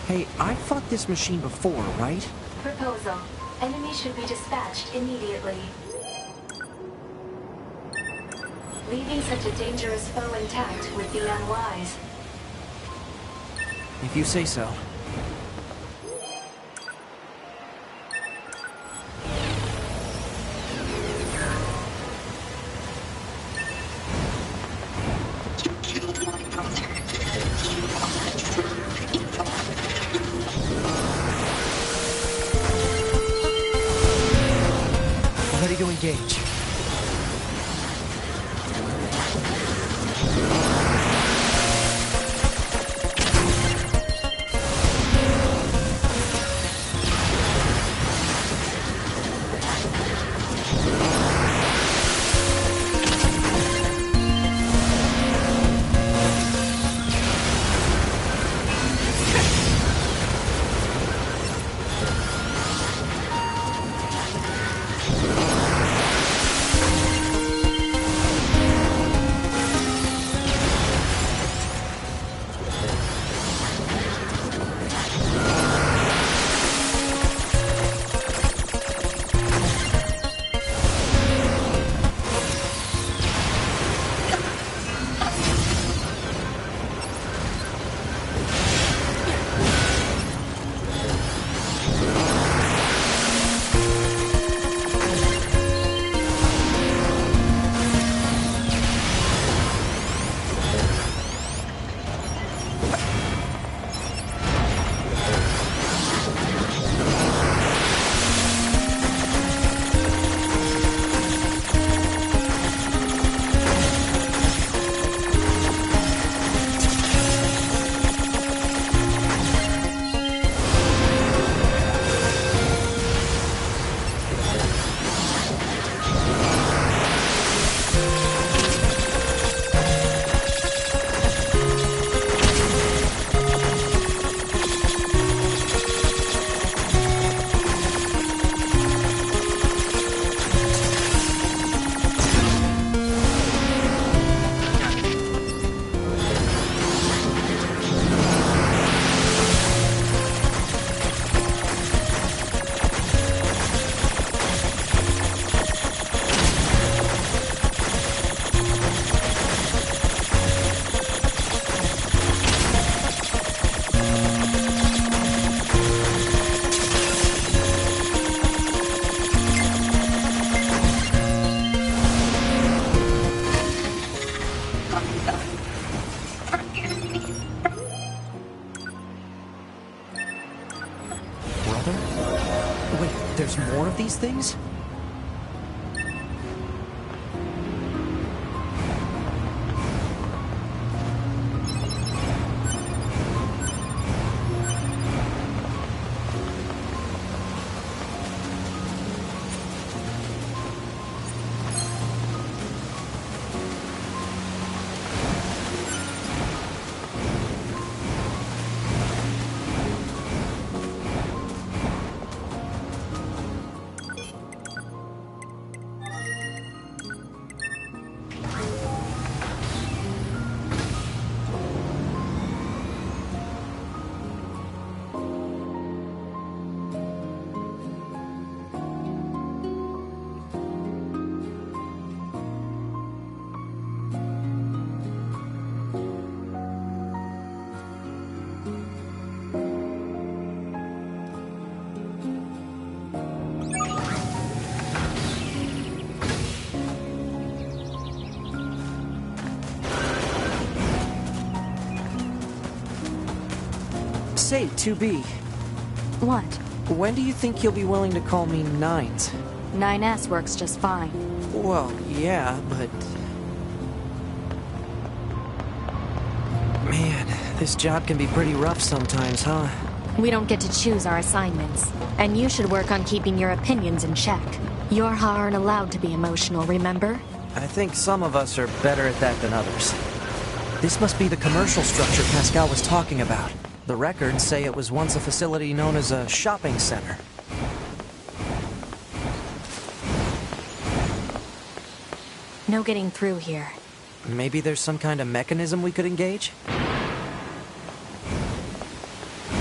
Hey, I fought this machine before, right? Proposal. Enemy should be dispatched immediately. Leaving such a dangerous foe intact would be unwise. If you say so. Ready to engage. There's more of these things? Say, 2B, What? when do you think you'll be willing to call me Nines? 9S works just fine. Well, yeah, but... Man, this job can be pretty rough sometimes, huh? We don't get to choose our assignments. And you should work on keeping your opinions in check. Yorha aren't allowed to be emotional, remember? I think some of us are better at that than others. This must be the commercial structure Pascal was talking about. The records say it was once a facility known as a shopping center. No getting through here. Maybe there's some kind of mechanism we could engage?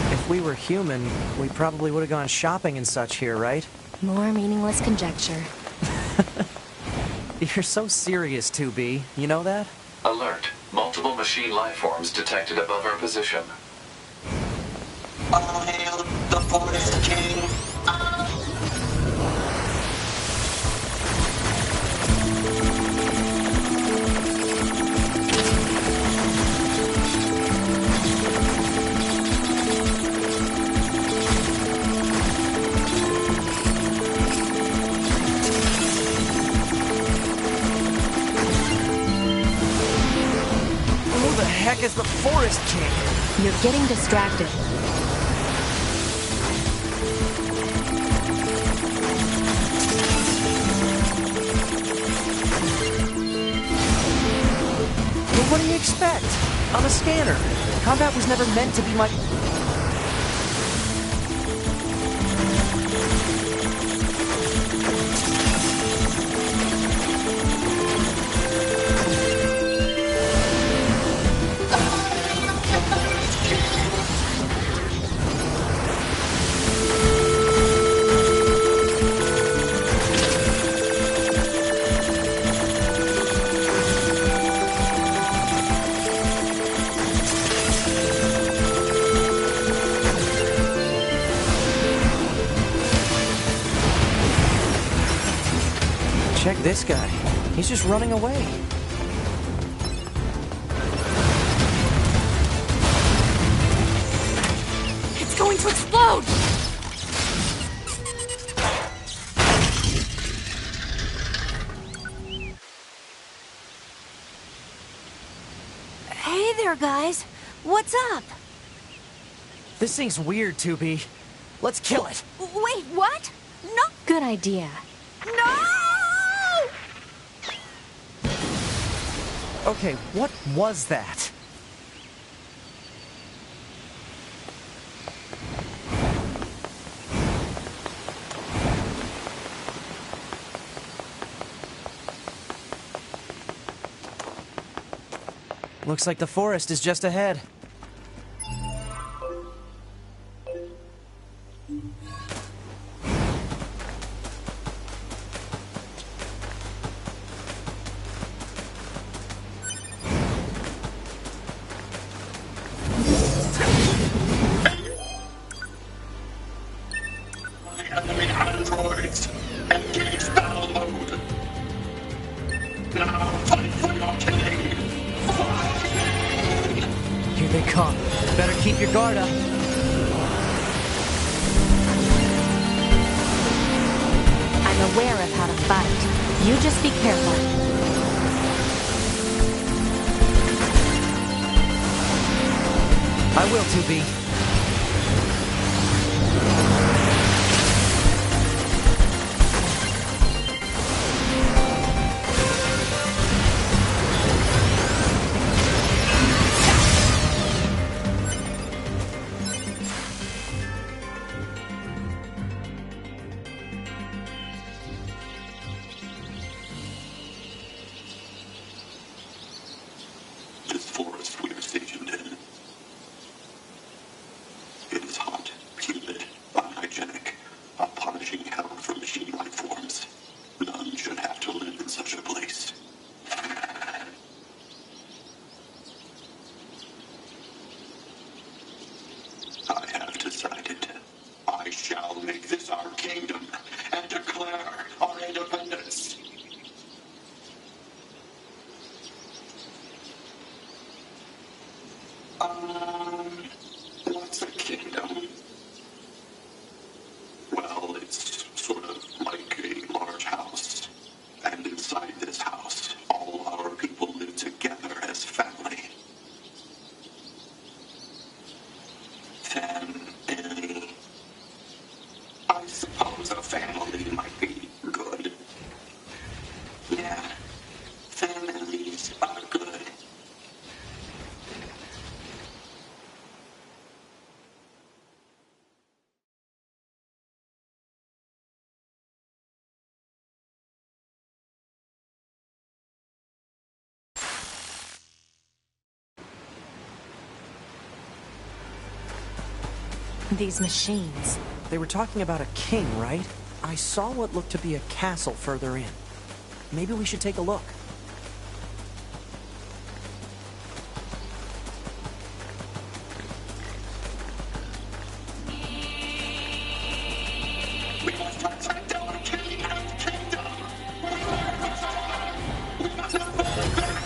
If we were human, we probably would have gone shopping and such here, right? More meaningless conjecture. You're so serious, 2B. You know that? Alert. Multiple machine life forms detected above our position. All hail the Forest King. Who the heck is the Forest King? You're getting distracted. Well, what do you expect? I'm a scanner. Combat was never meant to be my... Check this guy. He's just running away. It's going to explode! Hey there, guys. What's up? This thing's weird, 2B. Let's kill it. Wait, what? No. Good idea. No! Okay, what was that? Looks like the forest is just ahead. Enemy androids, engage battle mode. Now fight for your killing. Here they come. Better keep your guard up. aware of how to fight. You just be careful. I will, 2B. This forest we're stationed in. It is hot, humid, unhygienic, a punishing hell for machine life forms. None should have to live in such a place. I have decided. I shall make this our kingdom and declare our independence. What's a kingdom? Well, it's sort of like a large house. And inside this house, all our people live together as family. Family. I suppose a family might be good. Yeah, families are good. These machines. They were talking about a king, right? I saw what looked to be a castle further in. Maybe we should take a look. We must protect our king and kingdom! We must not fall back!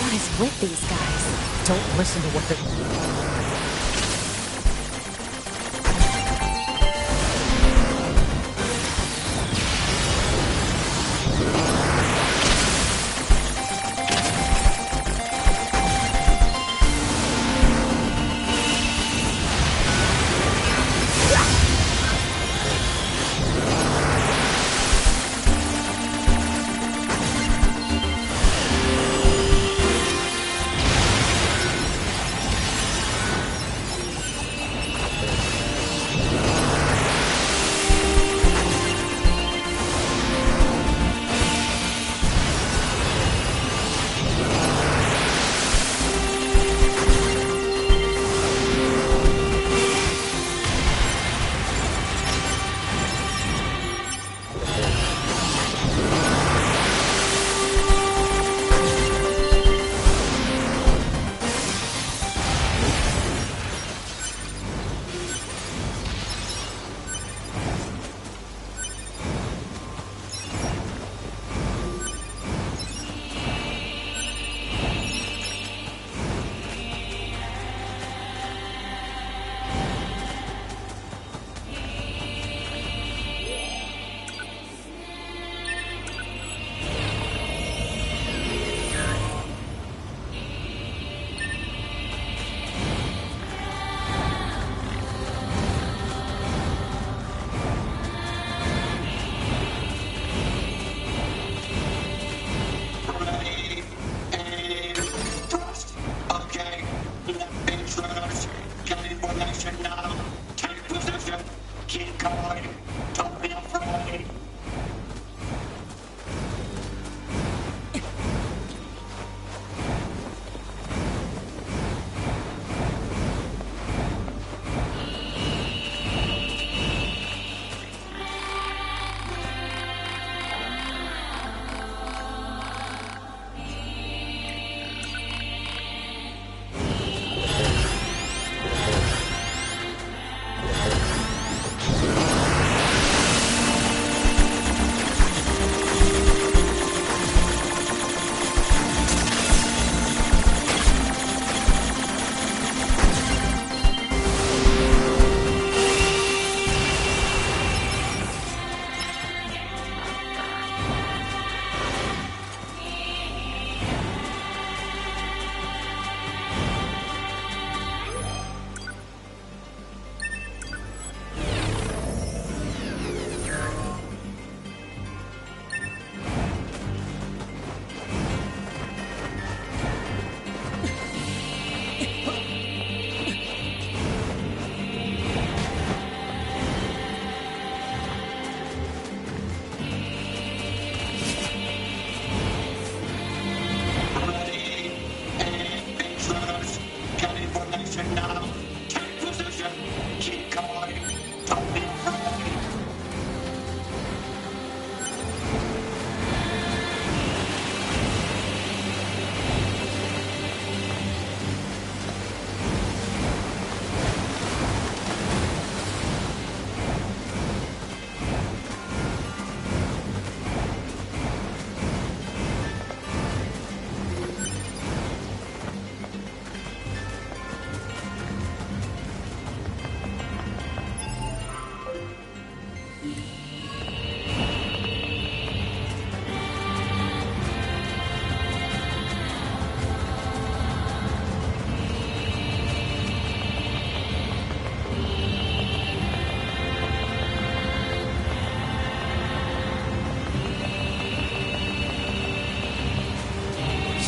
What is with these guys? Don't listen to what they...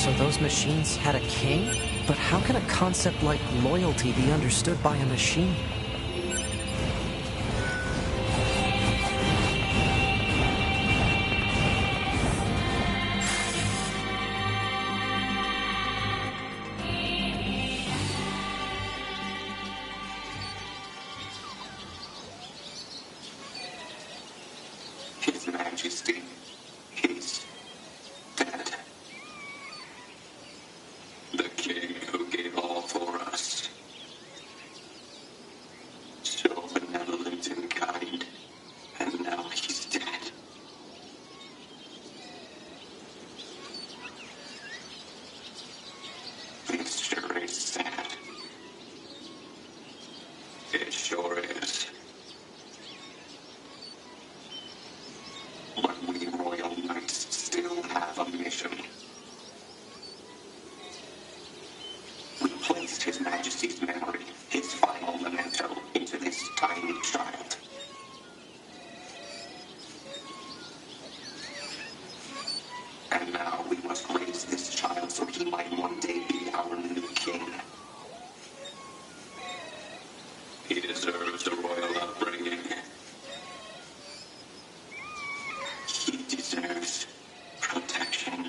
So those machines had a king? But how can a concept like loyalty be understood by a machine? His Majesty, he's dead. The king who gave all for us. So benevolent and kind, and now he's dead. This sure is sad. It sure is. But we royal knights still have a mission. We placed His Majesty's memory, his final memento, into this tiny child. And now we must raise this child so he might one day be our new king. He deserves a royal upbringing. He deserves protection.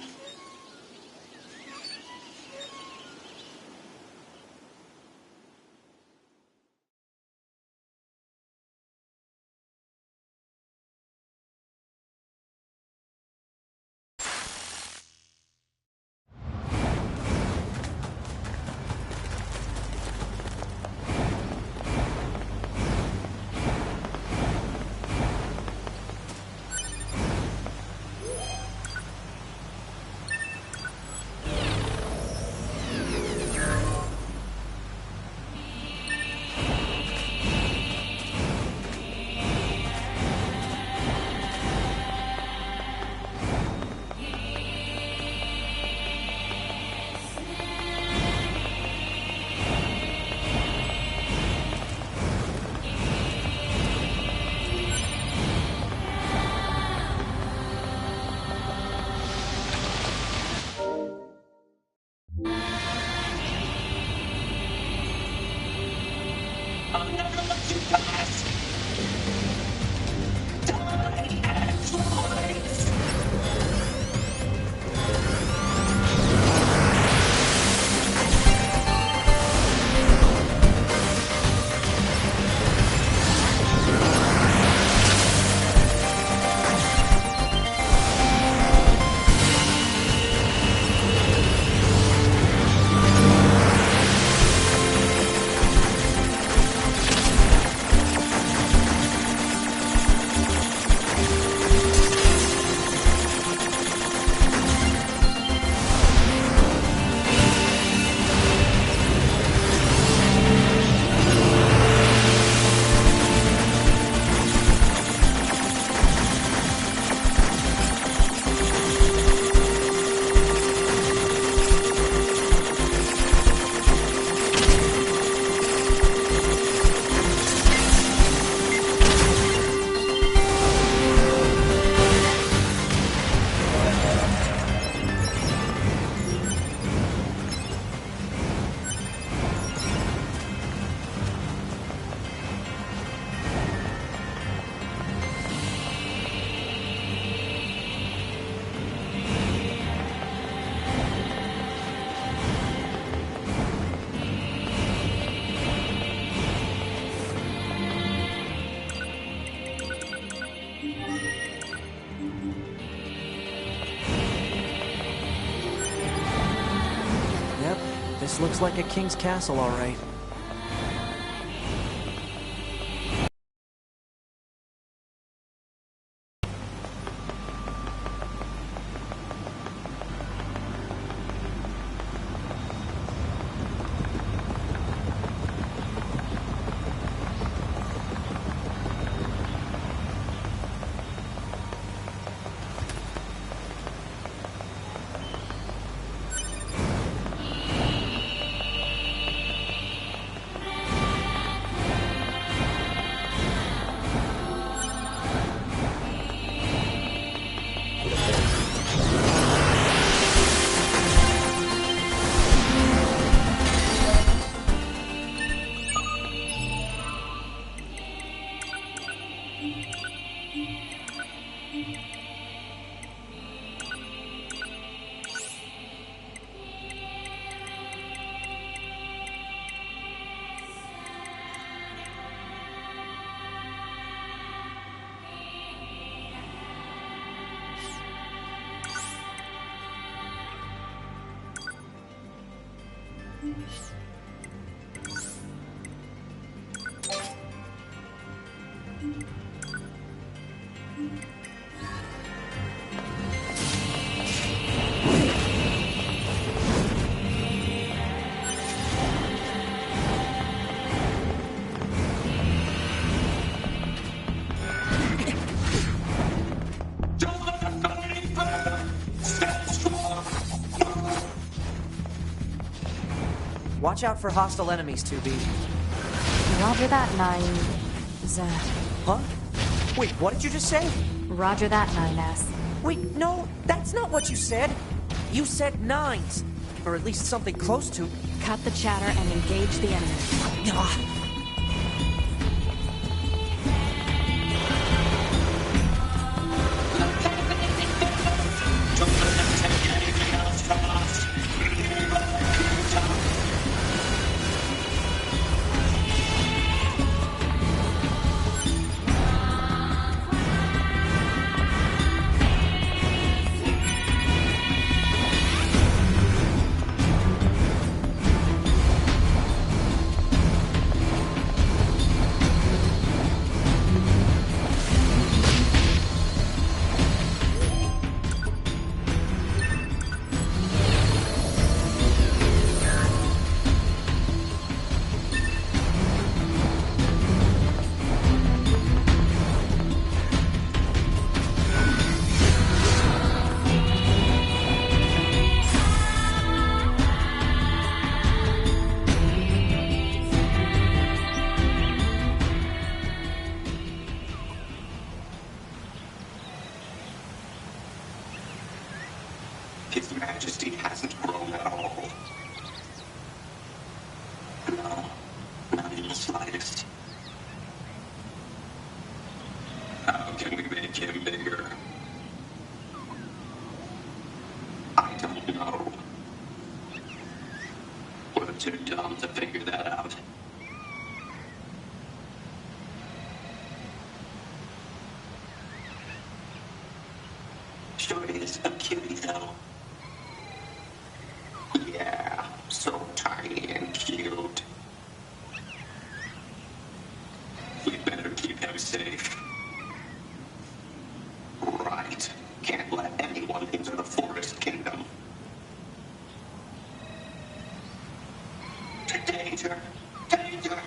I'll never let you pass. Die as always. This looks like a king's castle, all right. Watch out for hostile enemies, 2B. Roger that, 9... Huh? Wait, what did you just say? Roger that, 9S. Wait, no, that's not what you said. You said 9s. Or at least something close to. Cut the chatter and engage the enemy. Ah. His Majesty hasn't grown at all. No, not in the slightest. How can we make him bigger? I don't know. We're too dumb to figure that out. Sure is a cutie, though. Yeah, so tiny and cute. We'd better keep him safe. Right. Can't let anyone into the Forest Kingdom. Danger! Danger!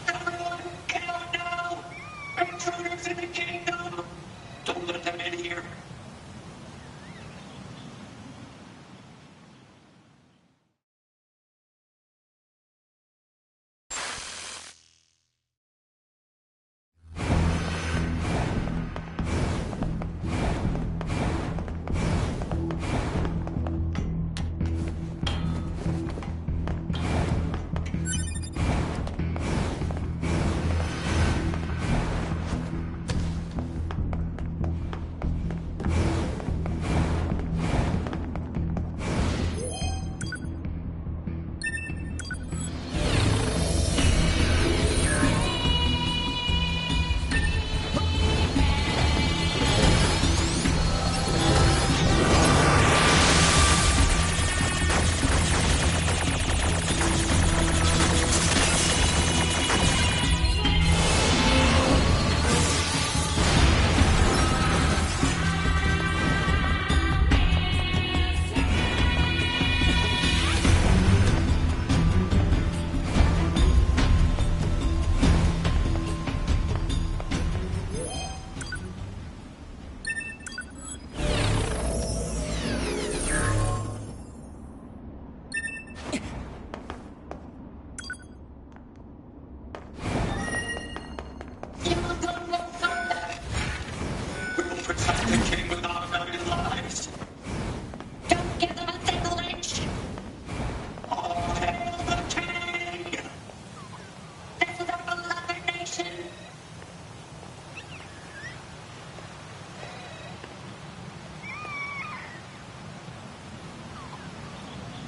Everyone, get out now! Intruders in the kingdom! Don't let them in here.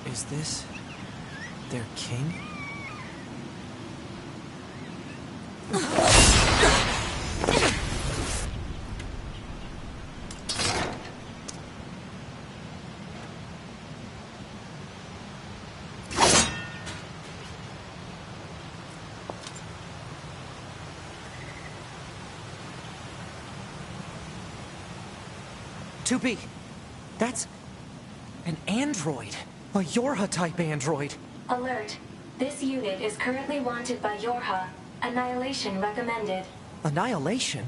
Is this their king? 2B, that's an android. A Yorha-type android. Alert. This unit is currently wanted by Yorha. Annihilation recommended. Annihilation?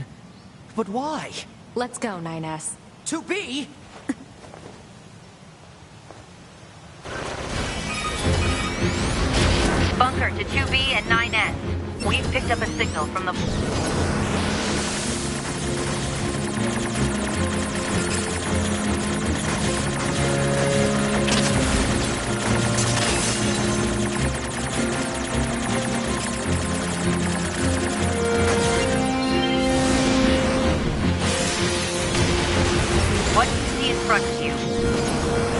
But why? Let's go, 9S. 2B? Bunker to 2B and 9S. We've picked up a signal from the... What do you see in front of you?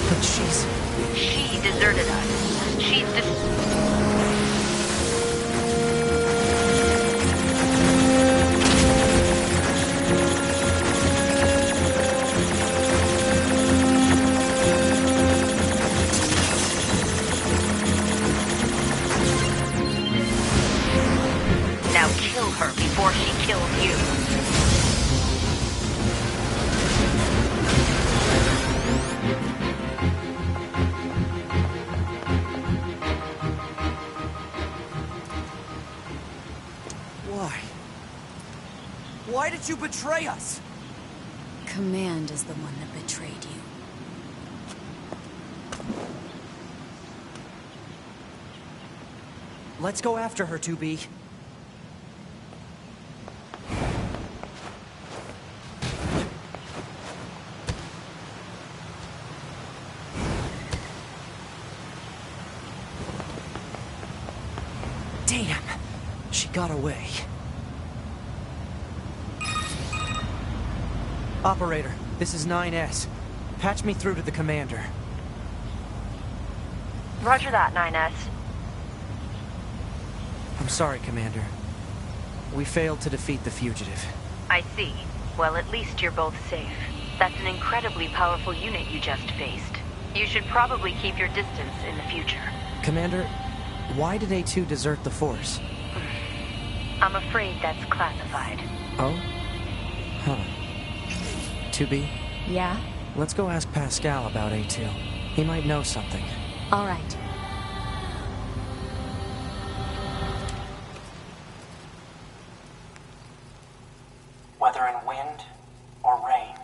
But She deserted us. She's Now kill her before she kills you. why? Why did you betray us? Command is the one that betrayed you. Let's go after her, 2B. Damn! She got away. Operator, this is 9S. Patch me through to the commander. Roger that, 9S. I'm sorry, Commander. We failed to defeat the fugitive. I see. Well, at least you're both safe. That's an incredibly powerful unit you just faced. You should probably keep your distance in the future. Commander, why did A2 desert the Force? I'm afraid that's classified. Oh? Huh. 2B, Yeah? let's go ask Pascal about A2. He might know something. All right. Whether in wind or rain,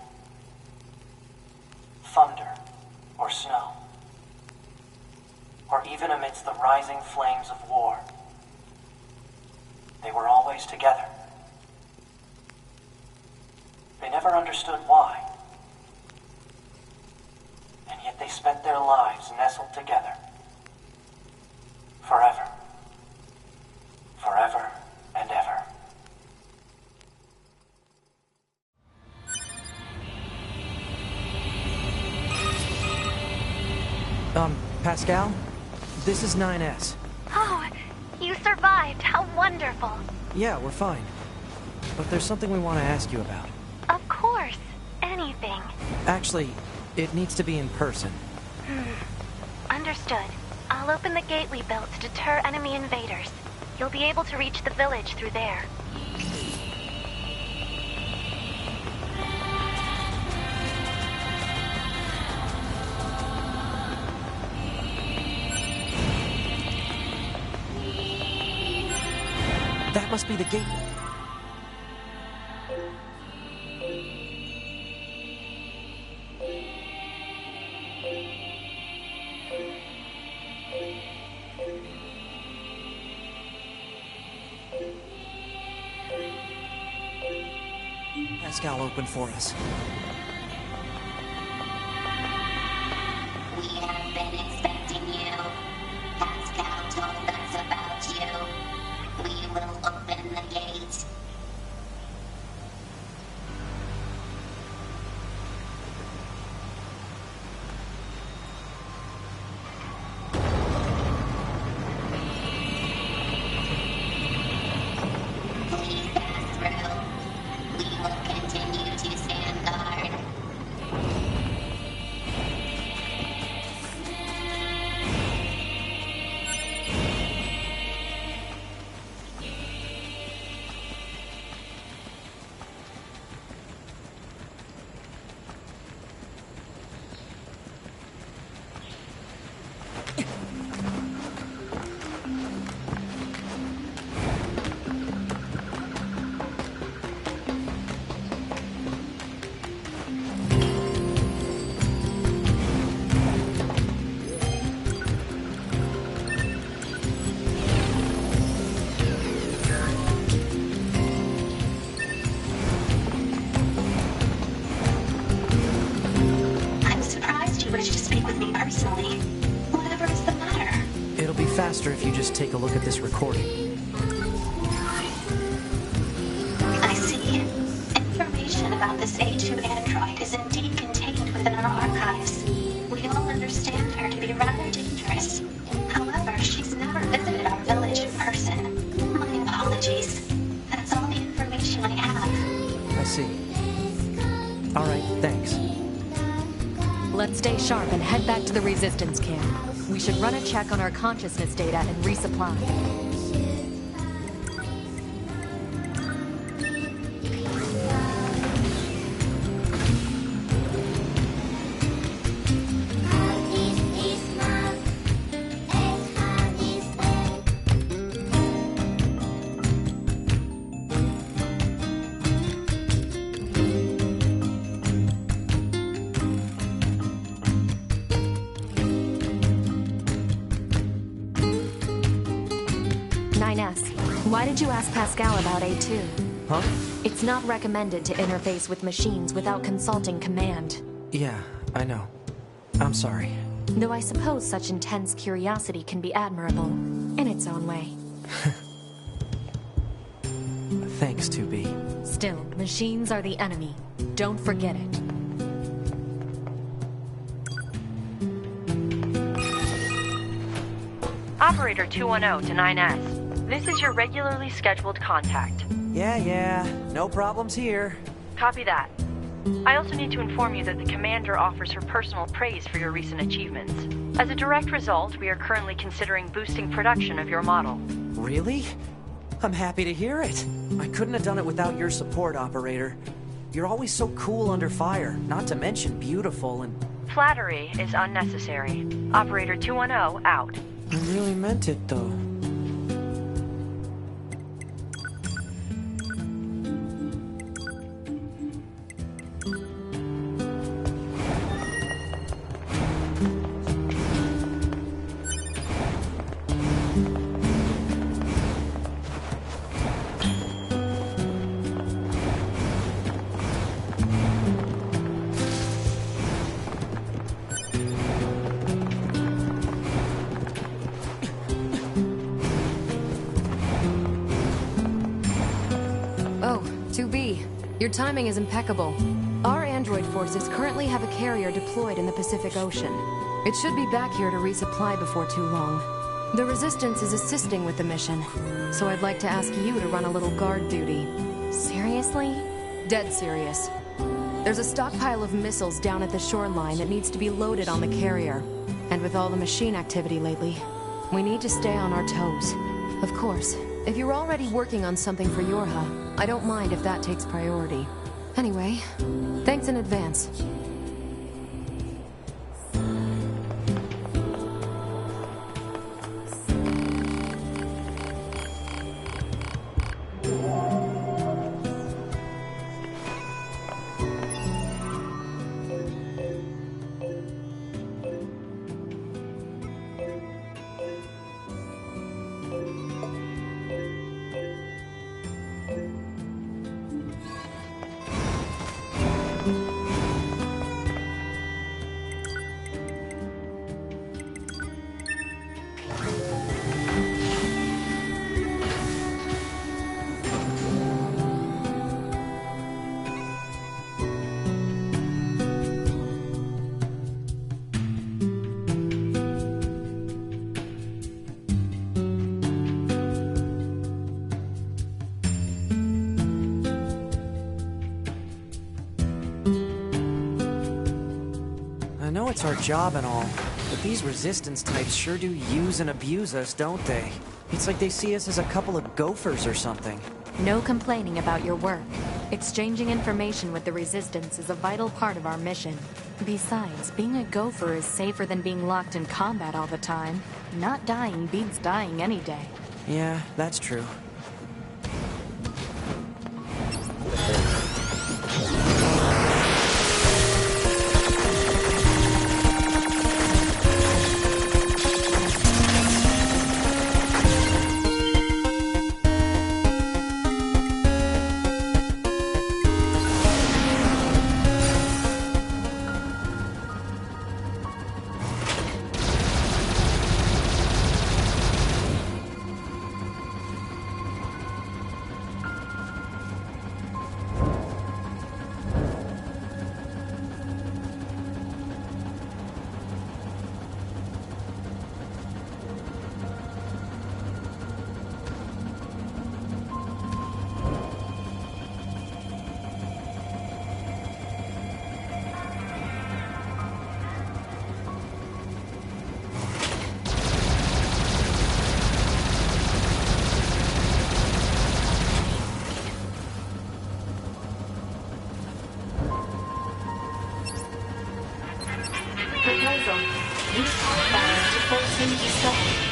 thunder or snow, or even amidst the rising flames of war, they were always together. They never understood why, and yet they spent their lives nestled together. Forever. Forever and ever. Pascal? This is 9S. Oh, you survived. How wonderful. Yeah, we're fine. But there's something we want to ask you about. Of course. Anything. Actually, it needs to be in person. Understood. I'll open the gate we built to deter enemy invaders. You'll be able to reach the village through there. That must be the gate. Pascal opened for us. We have been expecting you. Pascal told us about you. We will open the gate. Please pass through. We will continue to stand guard. with me personally. Whatever is the matter? It'll be faster if you just take a look at this recording. I see. Information about this A2 android is indeed contained within our archives. We all understand her to be rather dangerous. However, she's never visited our village in person. My apologies. That's all the information I have. I see. Alright, thanks. Let's stay sharp and head back to the resistance camp. We should run a check on our consciousness data and resupply. 9S, why did you ask Pascal about A2? Huh? It's not recommended to interface with machines without consulting command. Yeah, I know. I'm sorry. Though I suppose such intense curiosity can be admirable, in its own way. Thanks, 2B. Still, machines are the enemy. Don't forget it. Operator 210 to 9S. This is your regularly scheduled contact. Yeah, no problems here. Copy that. I also need to inform you that the Commander offers her personal praise for your recent achievements. As a direct result, we are currently considering boosting production of your model. Really? I'm happy to hear it. I couldn't have done it without your support, Operator. You're always so cool under fire, not to mention beautiful and... Flattery is unnecessary. Operator 210 out. I really meant it, though. Your timing is impeccable. Our android forces currently have a carrier deployed in the Pacific Ocean. It should be back here to resupply before too long. The Resistance is assisting with the mission, so I'd like to ask you to run a little guard duty. Seriously? Dead serious. There's a stockpile of missiles down at the shoreline that needs to be loaded on the carrier. And with all the machine activity lately, we need to stay on our toes. Of course, if you're already working on something for Yorha, I don't mind if that takes priority. Anyway, thanks in advance. It's our job and all, but these resistance types sure do use and abuse us, don't they? It's like they see us as a couple of gophers or something. No complaining about your work. Exchanging information with the Resistance is a vital part of our mission. Besides, being a gopher is safer than being locked in combat all the time. Not dying beats dying any day. Yeah, that's true. Use pulse files to force him to stop.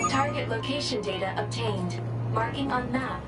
Target location data obtained. Marking on map.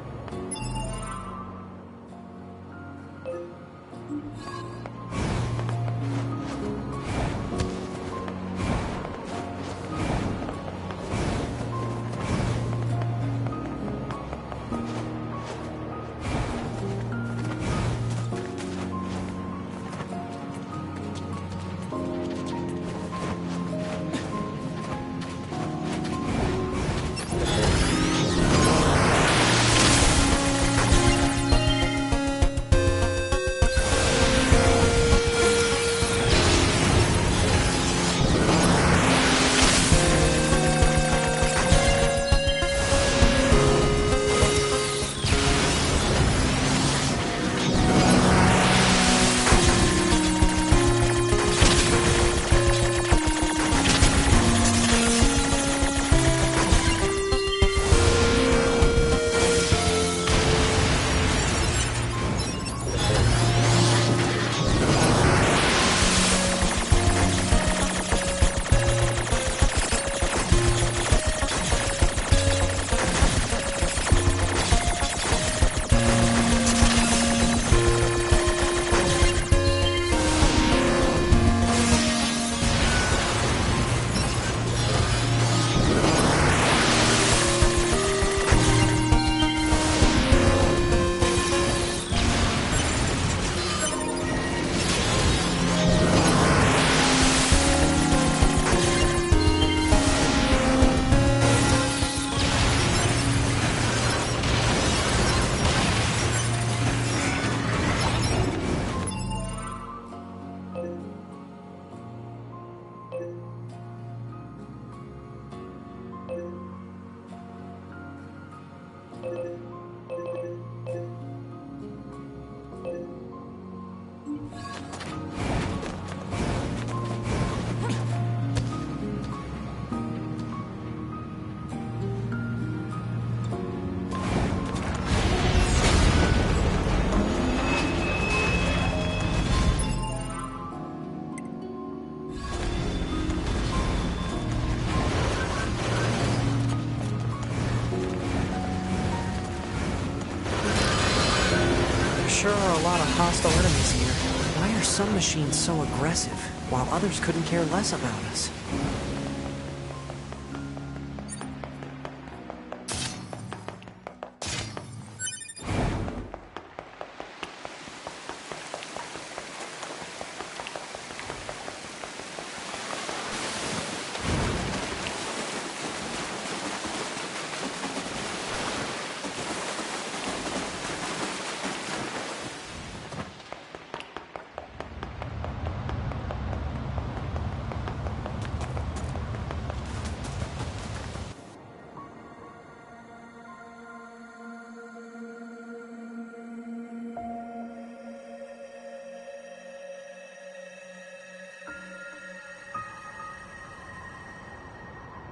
lot of hostile enemies here. Why are some machines so aggressive, while others couldn't care less about us?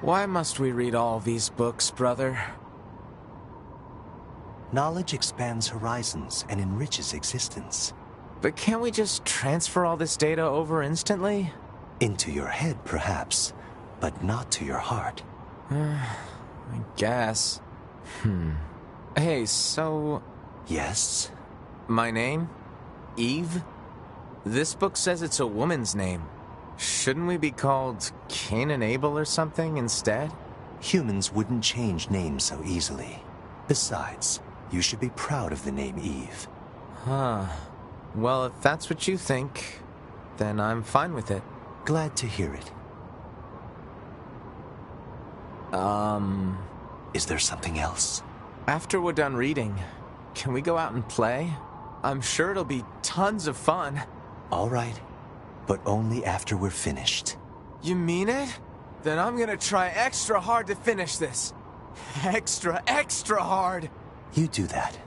Why must we read all these books, brother? Knowledge expands horizons and enriches existence. But can't we just transfer all this data over instantly? Into your head, perhaps, but not to your heart. I guess. Hey, so... Yes? My name? Eve? This book says it's a woman's name. Shouldn't we be called Cain and Abel or something instead? Humans wouldn't change names so easily. Besides, you should be proud of the name Eve. Huh. Well, if that's what you think, then I'm fine with it. Glad to hear it. Is there something else? After we're done reading, can we go out and play? I'm sure it'll be tons of fun. All right. But only after we're finished. You mean it? Then I'm gonna try extra hard to finish this. Extra hard! You do that.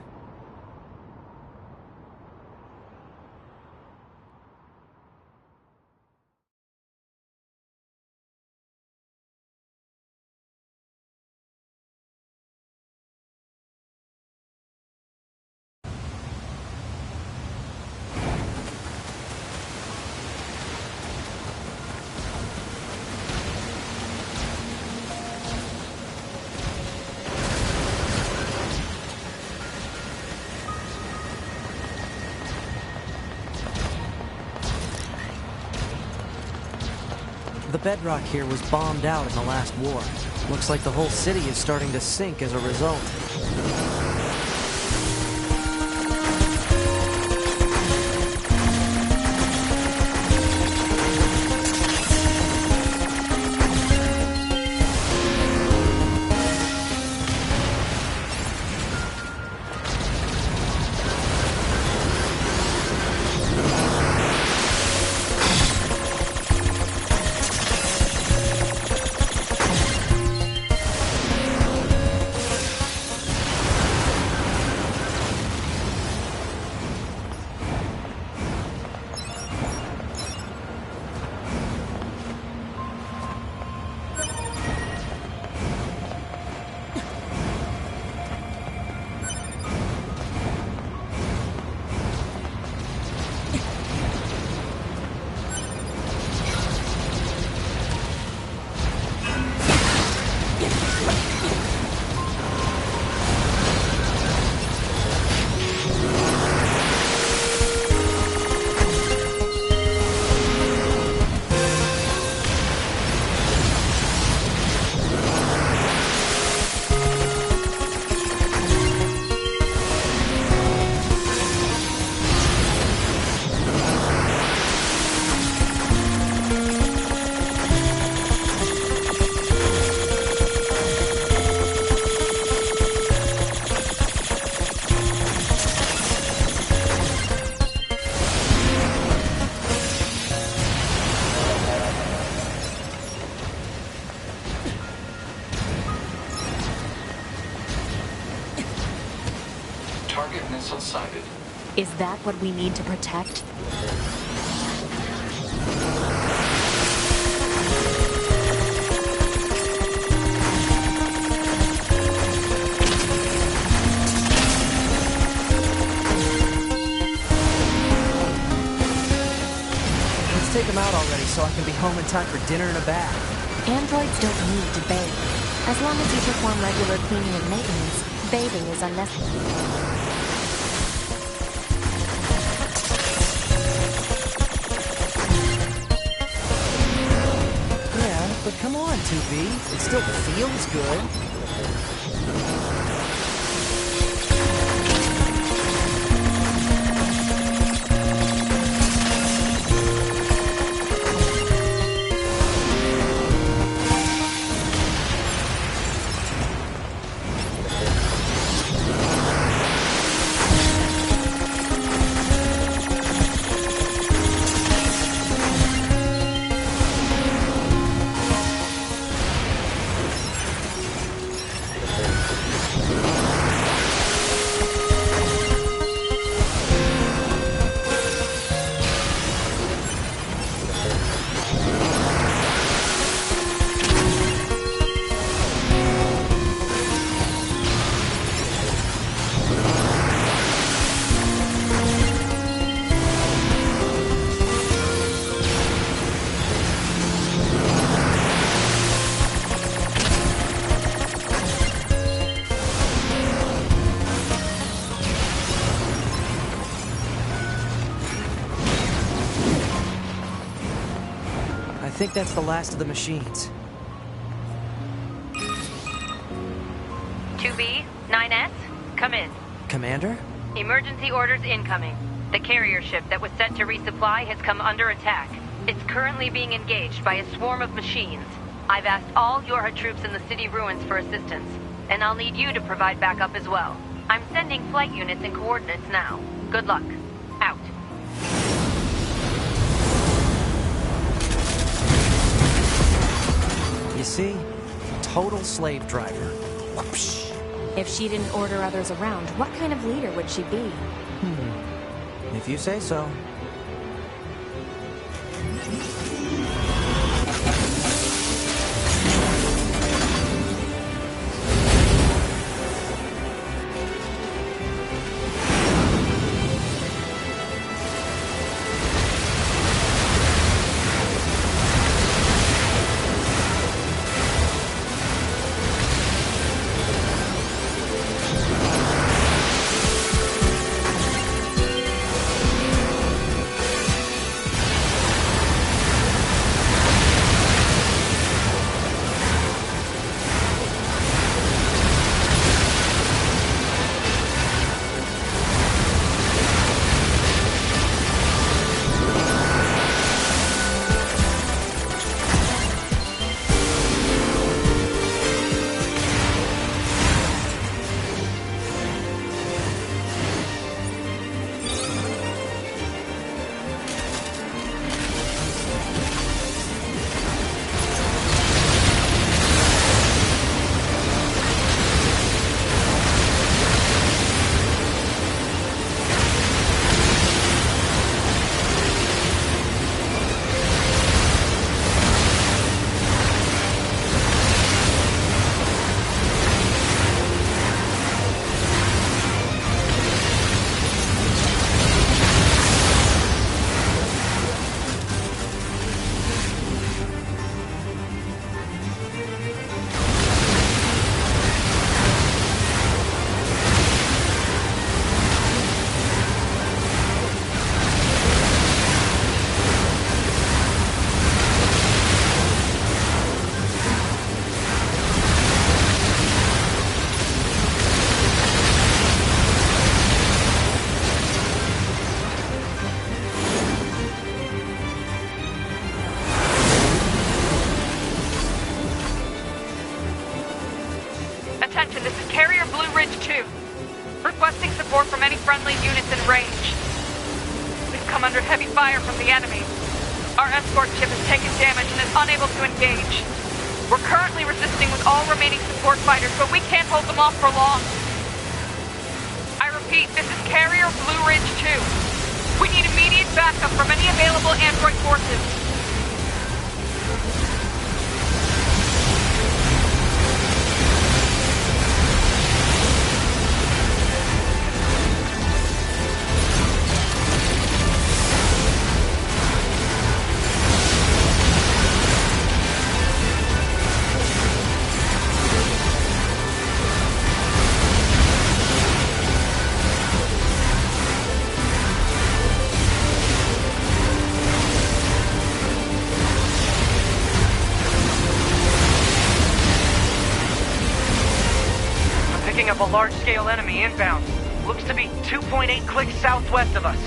The bedrock here was bombed out in the last war. Looks like the whole city is starting to sink as a result. Target missile sighted. Is that what we need to protect? Let's take them out already so I can be home in time for dinner and a bath. Androids don't need to bathe. As long as you perform regular cleaning and maintenance, bathing is unnecessary. 2B. It still feels good. I think that's the last of the machines. 2B, 9S, come in. Commander? Emergency orders incoming. The carrier ship that was sent to resupply has come under attack. It's currently being engaged by a swarm of machines. I've asked all Yorha troops in the city ruins for assistance, and I'll need you to provide backup as well. I'm sending flight units and coordinates now. Good luck. Out. You see? Total slave driver. Whoopsh. If she didn't order others around, what kind of leader would she be? If you say so. Attention, this is Carrier Blue Ridge 2. Requesting support from any friendly units in range. We've come under heavy fire from the enemy. Our escort ship has taken damage and is unable to engage. We're currently resisting with all remaining support fighters, but we can't hold them off for long. I repeat, this is Carrier Blue Ridge 2. We need immediate backup from any available android forces. up a large-scale enemy inbound. Looks to be 2.8 clicks southwest of us.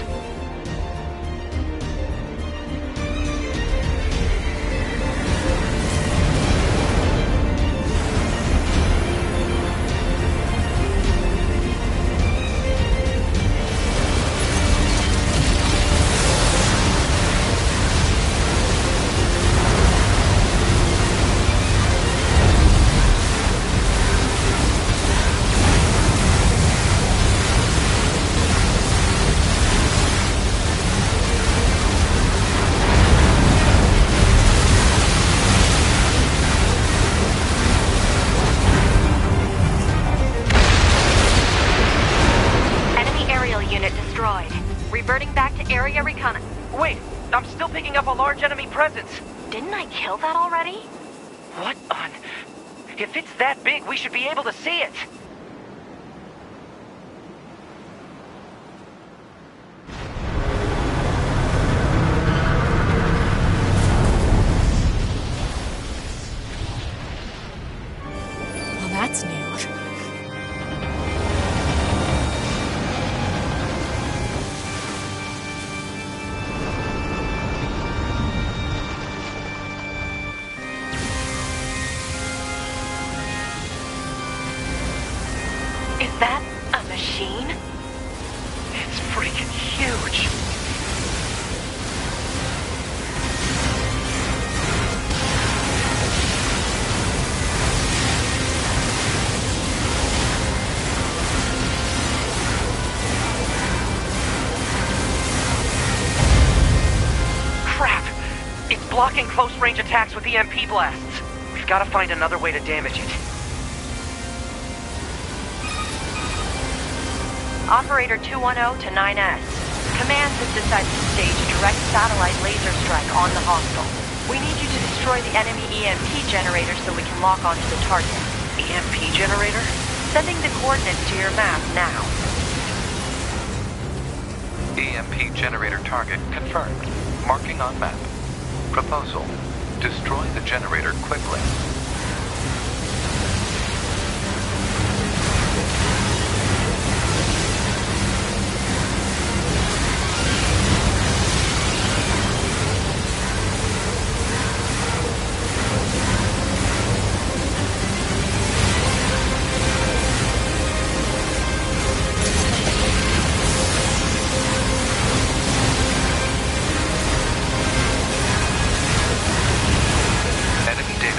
Reverting back to area recon. Wait, I'm still picking up a large enemy presence. Didn't I kill that already? What on... If it's that big, we should be able to see it. Well, that's new. Is that a machine? It's freaking huge. Crap! It's blocking close-range attacks with EMP blasts. We've got to find another way to damage it. Operator 210 to 9S. Command has decided to stage a direct satellite laser strike on the hostile. We need you to destroy the enemy EMP generator so we can lock onto the target. EMP generator? Sending the coordinates to your map now. EMP generator target confirmed. Marking on map. Proposal. Destroy the generator quickly.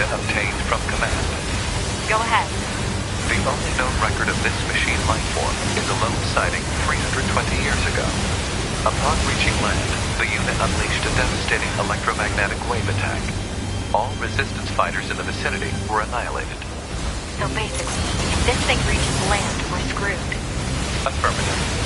Obtained from command. Go ahead. The only known record of this machine life form is a lone sighting 320 years ago. Upon reaching land, the unit unleashed a devastating electromagnetic wave attack. All resistance fighters in the vicinity were annihilated. So basically, if this thing reaches land, we're screwed. Affirmative.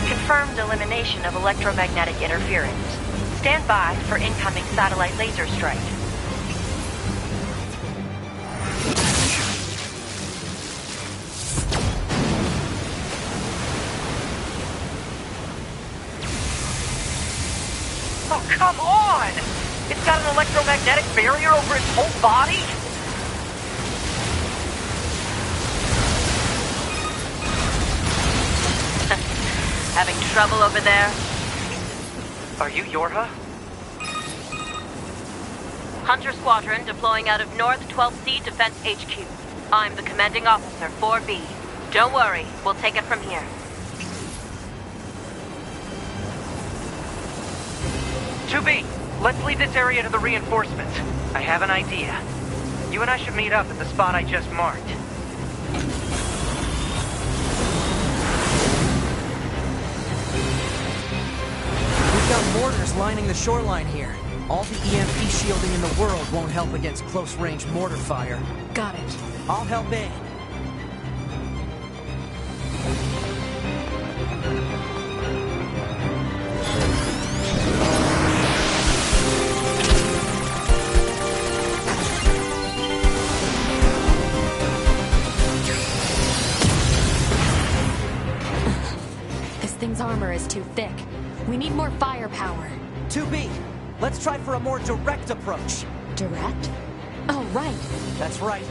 Confirmed elimination of electromagnetic interference. Stand by for incoming satellite laser strike. come on! It's got an electromagnetic barrier over its whole body? Having trouble over there? Are you Yorha? Hunter Squadron deploying out of North 12C Defense HQ. I'm the commanding officer, 4B. Don't worry, we'll take it from here. 2B, let's leave this area to the reinforcements. I have an idea. You and I should meet up at the spot I just marked. We've got mortars lining the shoreline here. All the EMP shielding in the world won't help against close-range mortar fire. Got it. I'll help aid. This thing's armor is too thick. We need more firepower. 2B, let's try for a more direct approach. Direct? Oh, right. That's right.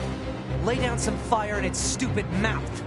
Lay down some fire in its stupid mouth.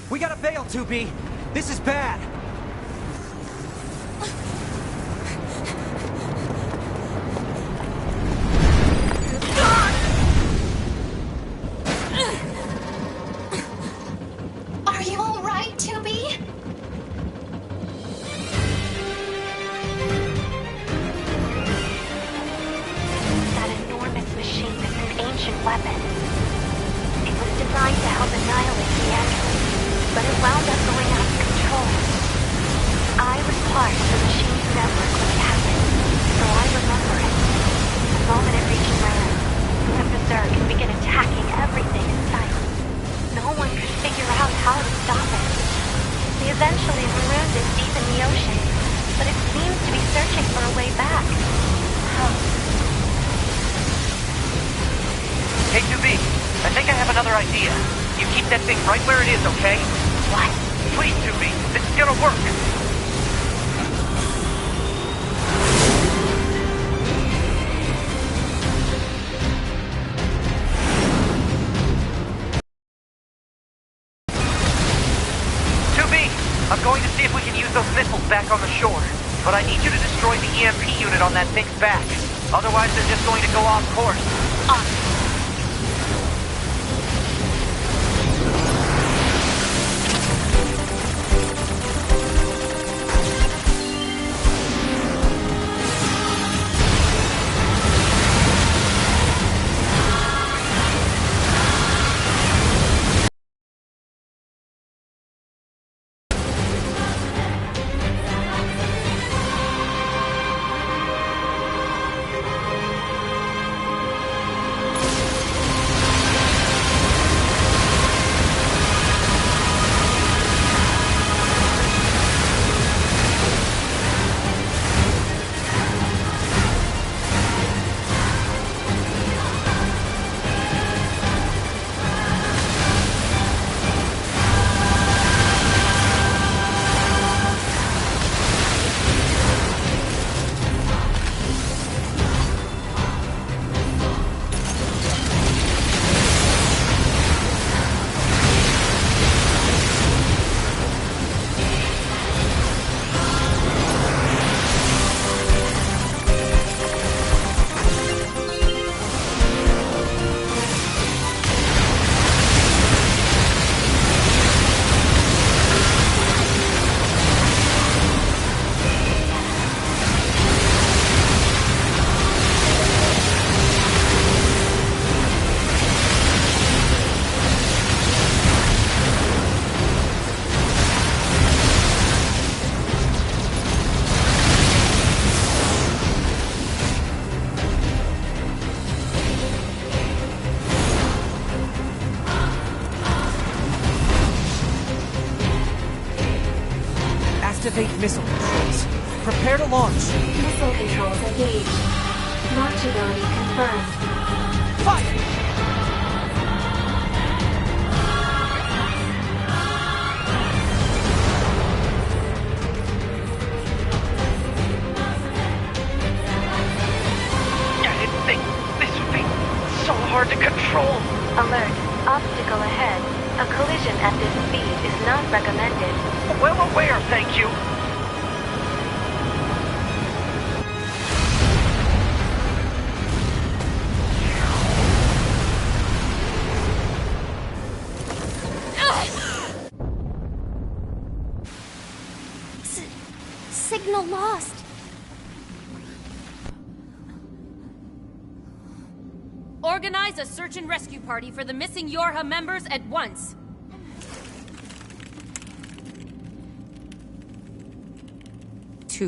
We gotta bail, 2B. This is bad. Are you all right, 2B? That enormous machine is an ancient weapon. It was designed to help annihilate the androids, but it wound up going out of control. I was part of the machine's network when it happened, so I remember it. The moment it reached land, it went berserk and began attacking everything in sight. No one could figure out how to stop it. They eventually marooned it deep in the ocean, but it seems to be searching for a way back. How? Hey, 2B, I think I have another idea. You keep that thing right where it is, okay? What? Please, 2B, this is gonna work. 2B, I'm going to see if we can use those missiles back on the shore. But I need you to destroy the EMP unit on that thing's back. Otherwise, they're just going to go off course. Activate missile controls. Prepare to launch. Missile controls engaged. Launchability confirmed. Fire! I didn't think this would be so hard to control. Alert. Obstacle ahead. A collision at this speed is not recommended. Well aware, thank you. Signal lost. Organize a search and rescue party for the missing Yorha members at once.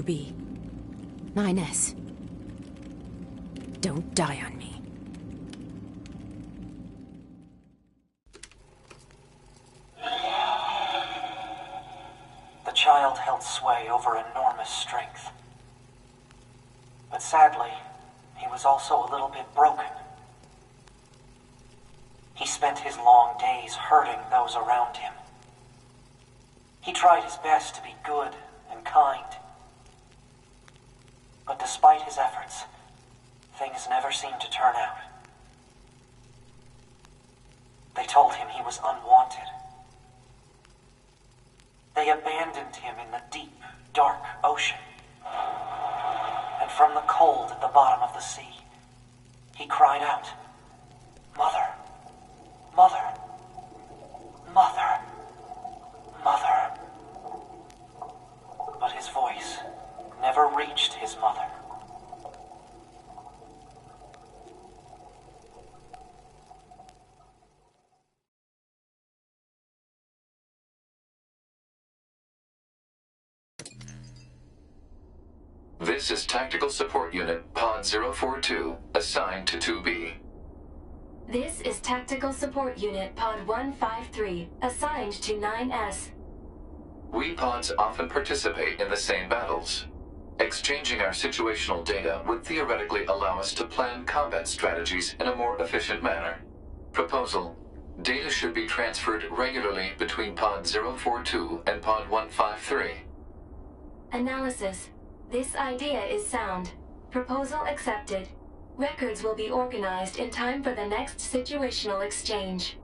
B 9S. Don't die on me. The child held sway over enormous strength. But sadly, he was also a little bit broken. He spent his long days hurting those around him. He tried his best to be good and kind. But despite his efforts, things never seemed to turn out. They told him he was unwanted. They abandoned him in the deep, dark ocean. And from the cold at the bottom of the sea, he cried out, "Mother, Mother, Mother, Mother." But his voice never reached his mother. This is Tactical Support Unit Pod 042, assigned to 2B. This is Tactical Support Unit Pod 153, assigned to 9S. We pods often participate in the same battles. Exchanging our situational data would theoretically allow us to plan combat strategies in a more efficient manner. Proposal: data should be transferred regularly between Pod 042 and Pod 153. Analysis. This idea is sound. Proposal accepted. Records will be organized in time for the next situational exchange.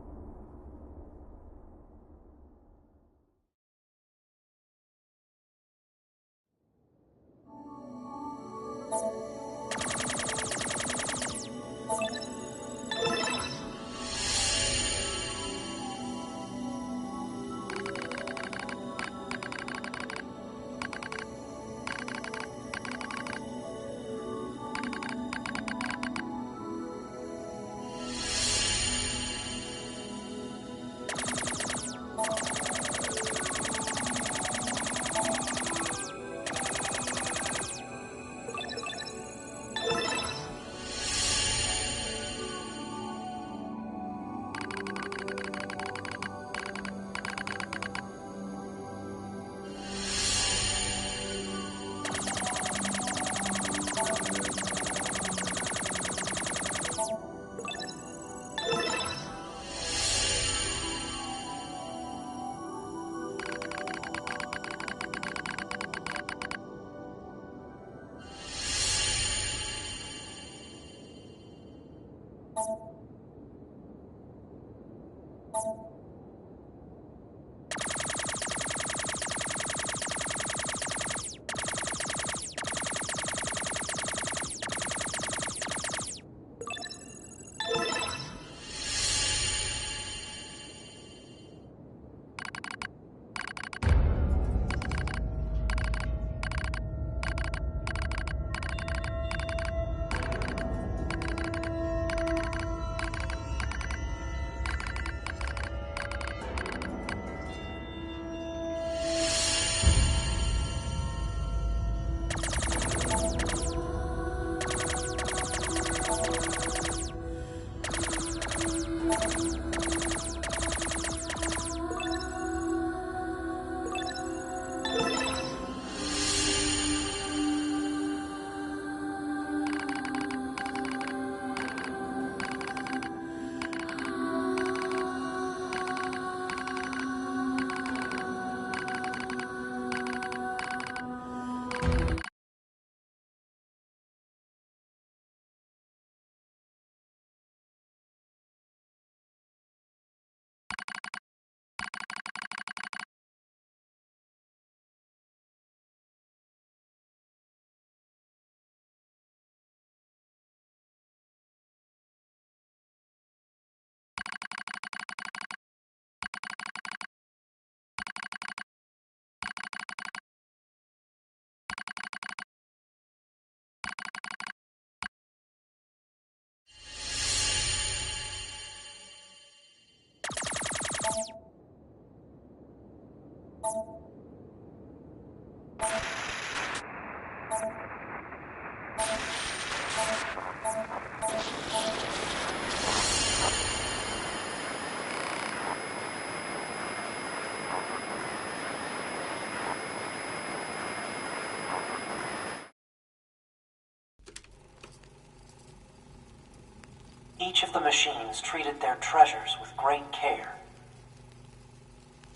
Each of the machines treated their treasures with great care.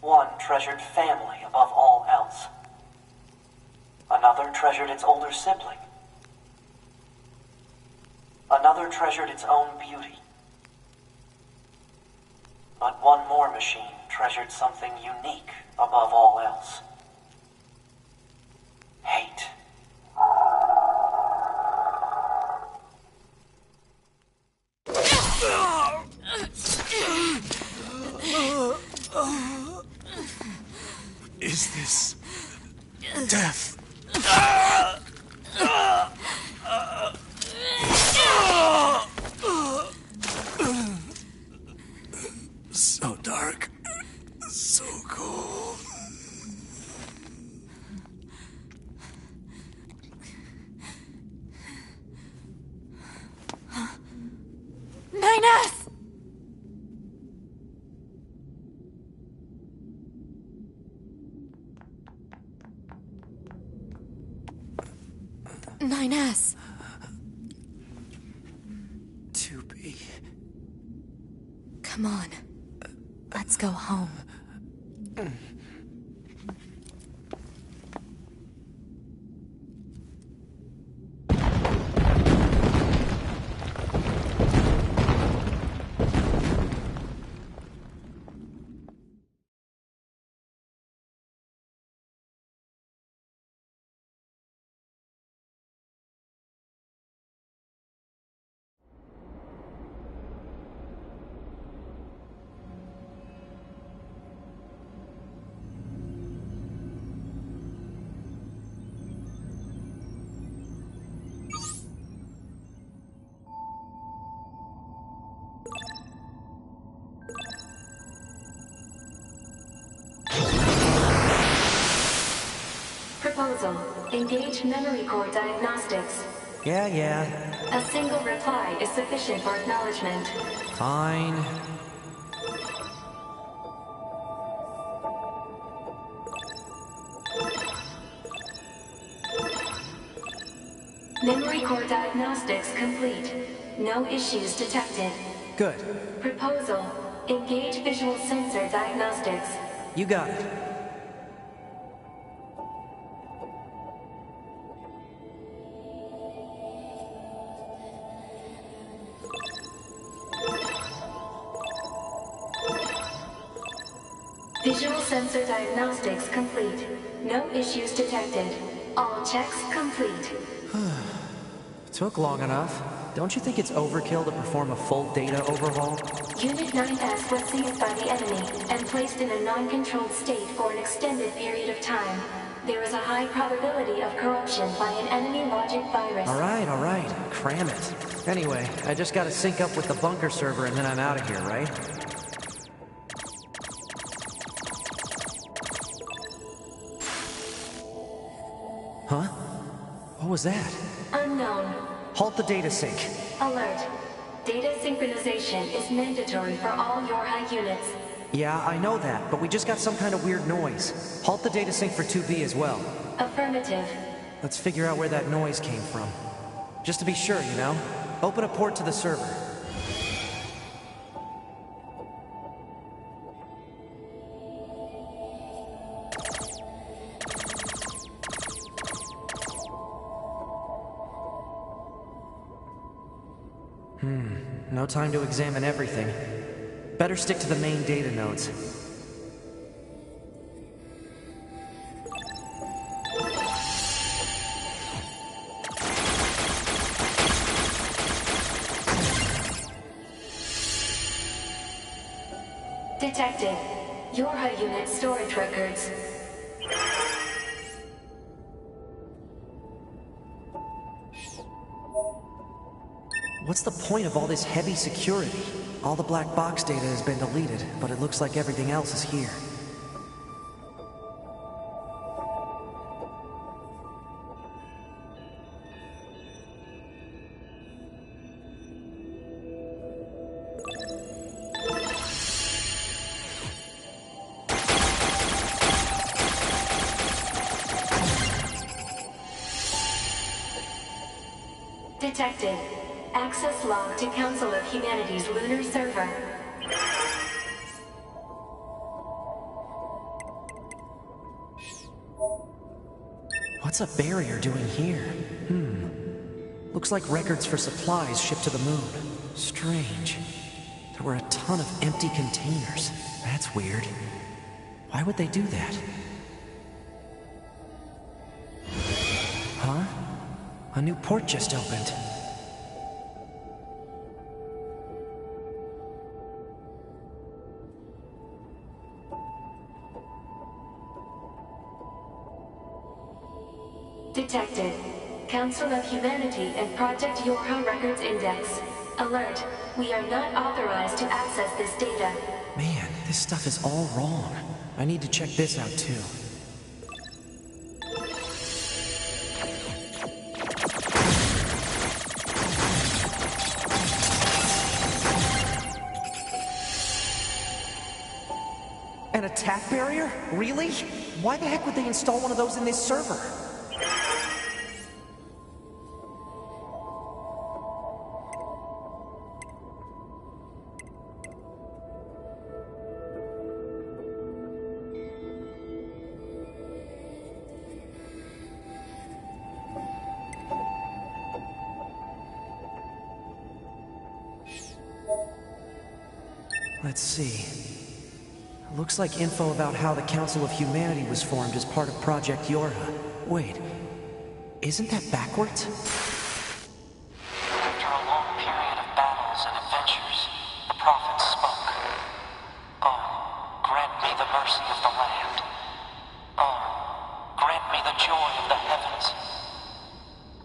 One treasured family above all else. Another treasured its older sibling. Another treasured its own beauty. But one more machine treasured something unique above all else. Hate. Is this death? So dark, so cold. Nines! 9S. 2B. Come on. Let's go home. Proposal. Engage memory core diagnostics. Yeah. A single reply is sufficient for acknowledgement. Fine. Memory core diagnostics complete. No issues detected. Good. Proposal. Engage visual sensor diagnostics. You got it. Visual sensor diagnostics complete. No issues detected. All checks complete. Took long enough. Don't you think it's overkill to perform a full data overhaul? Unit 9S was seized by the enemy and placed in a non-controlled state for an extended period of time. There is a high probability of corruption by an enemy logic virus. All right. Cram it. Anyway, I just gotta sync up with the bunker server and then I'm out of here, right? Huh? What was that? Unknown. Halt the data sync. Alert. Data synchronization is mandatory for all Yorha units. Yeah, I know that, but we just got some kind of weird noise. Halt the data sync for 2B as well. Affirmative. Let's figure out where that noise came from. Just to be sure, you know? Open a port to the server. No time to examine everything. Better stick to the main data nodes. Detected. Yorha unit storage records. What's the point of all this heavy security? All the black box data has been deleted, but it looks like everything else is here. Detected. Access log to Council of Humanity's lunar server. What's a barrier doing here? Looks like records for supplies shipped to the moon. Strange. There were a ton of empty containers. That's weird. Why would they do that? Huh? A new port just opened. Detected. Council of Humanity and Project Yorha Records Index. Alert. We are not authorized to access this data. Man, this stuff is all wrong. I need to check this out too. An attack barrier? Really? Why the heck would they install one of those in this server? Let's see. Looks like info about how the Council of Humanity was formed as part of Project Yorha. Wait, isn't that backwards? After a long period of battles and adventures, the prophet spoke. Oh, grant me the mercy of the land. Oh, grant me the joy of the heavens.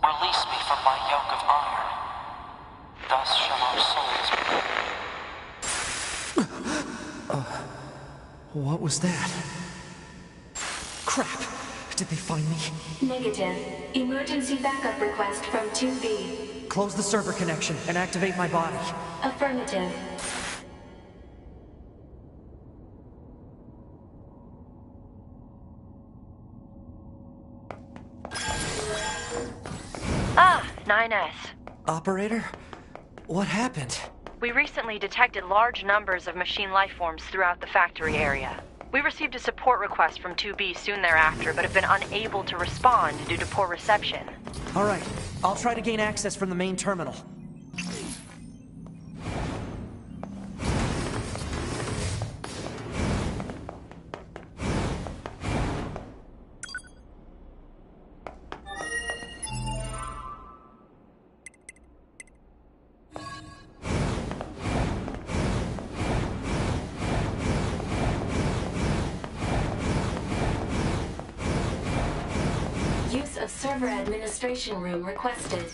Release me from my yoke of iron. Thus shall our souls be. What was that? Crap! Did they find me? Negative. Emergency backup request from 2B. Close the server connection and activate my body. Affirmative. Ah, 9S. Operator? What happened? We recently detected large numbers of machine lifeforms throughout the factory area. We received a support request from 2B soon thereafter, but have been unable to respond due to poor reception. All right, I'll try to gain access from the main terminal. Use of server administration room requested.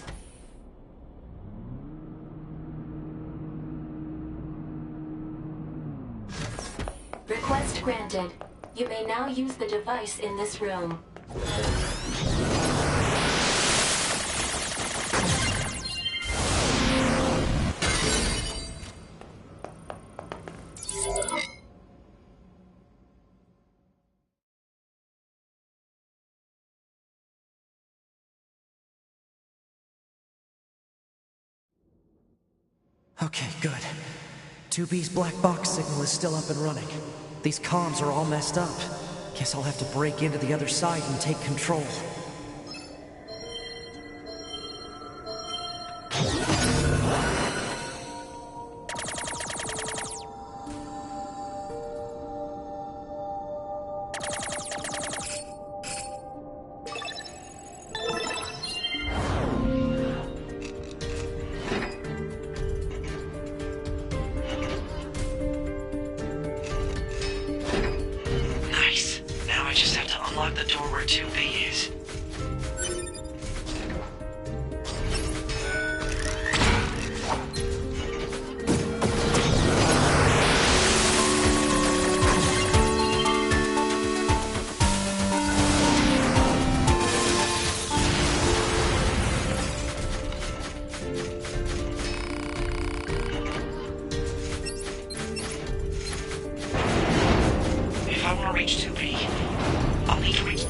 Request granted. You may now use the device in this room. Okay, good. 2B's black box signal is still up and running. These comms are all messed up. Guess I'll have to break into the other side and take control. Nice. Now I just have to unlock the door where 2B is. If I want to reach 2B, I'll need to reach...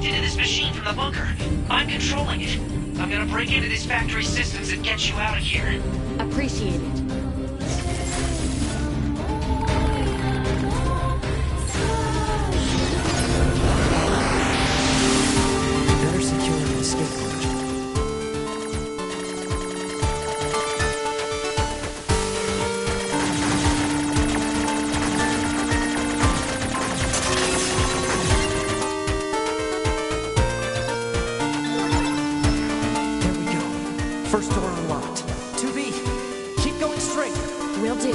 connected to this machine from the bunker. I'm controlling it. I'm gonna break into these factory systems and get you out of here. Appreciate it. Better secure the escape hatch. First door unlocked. 2B, keep going straight. Will do.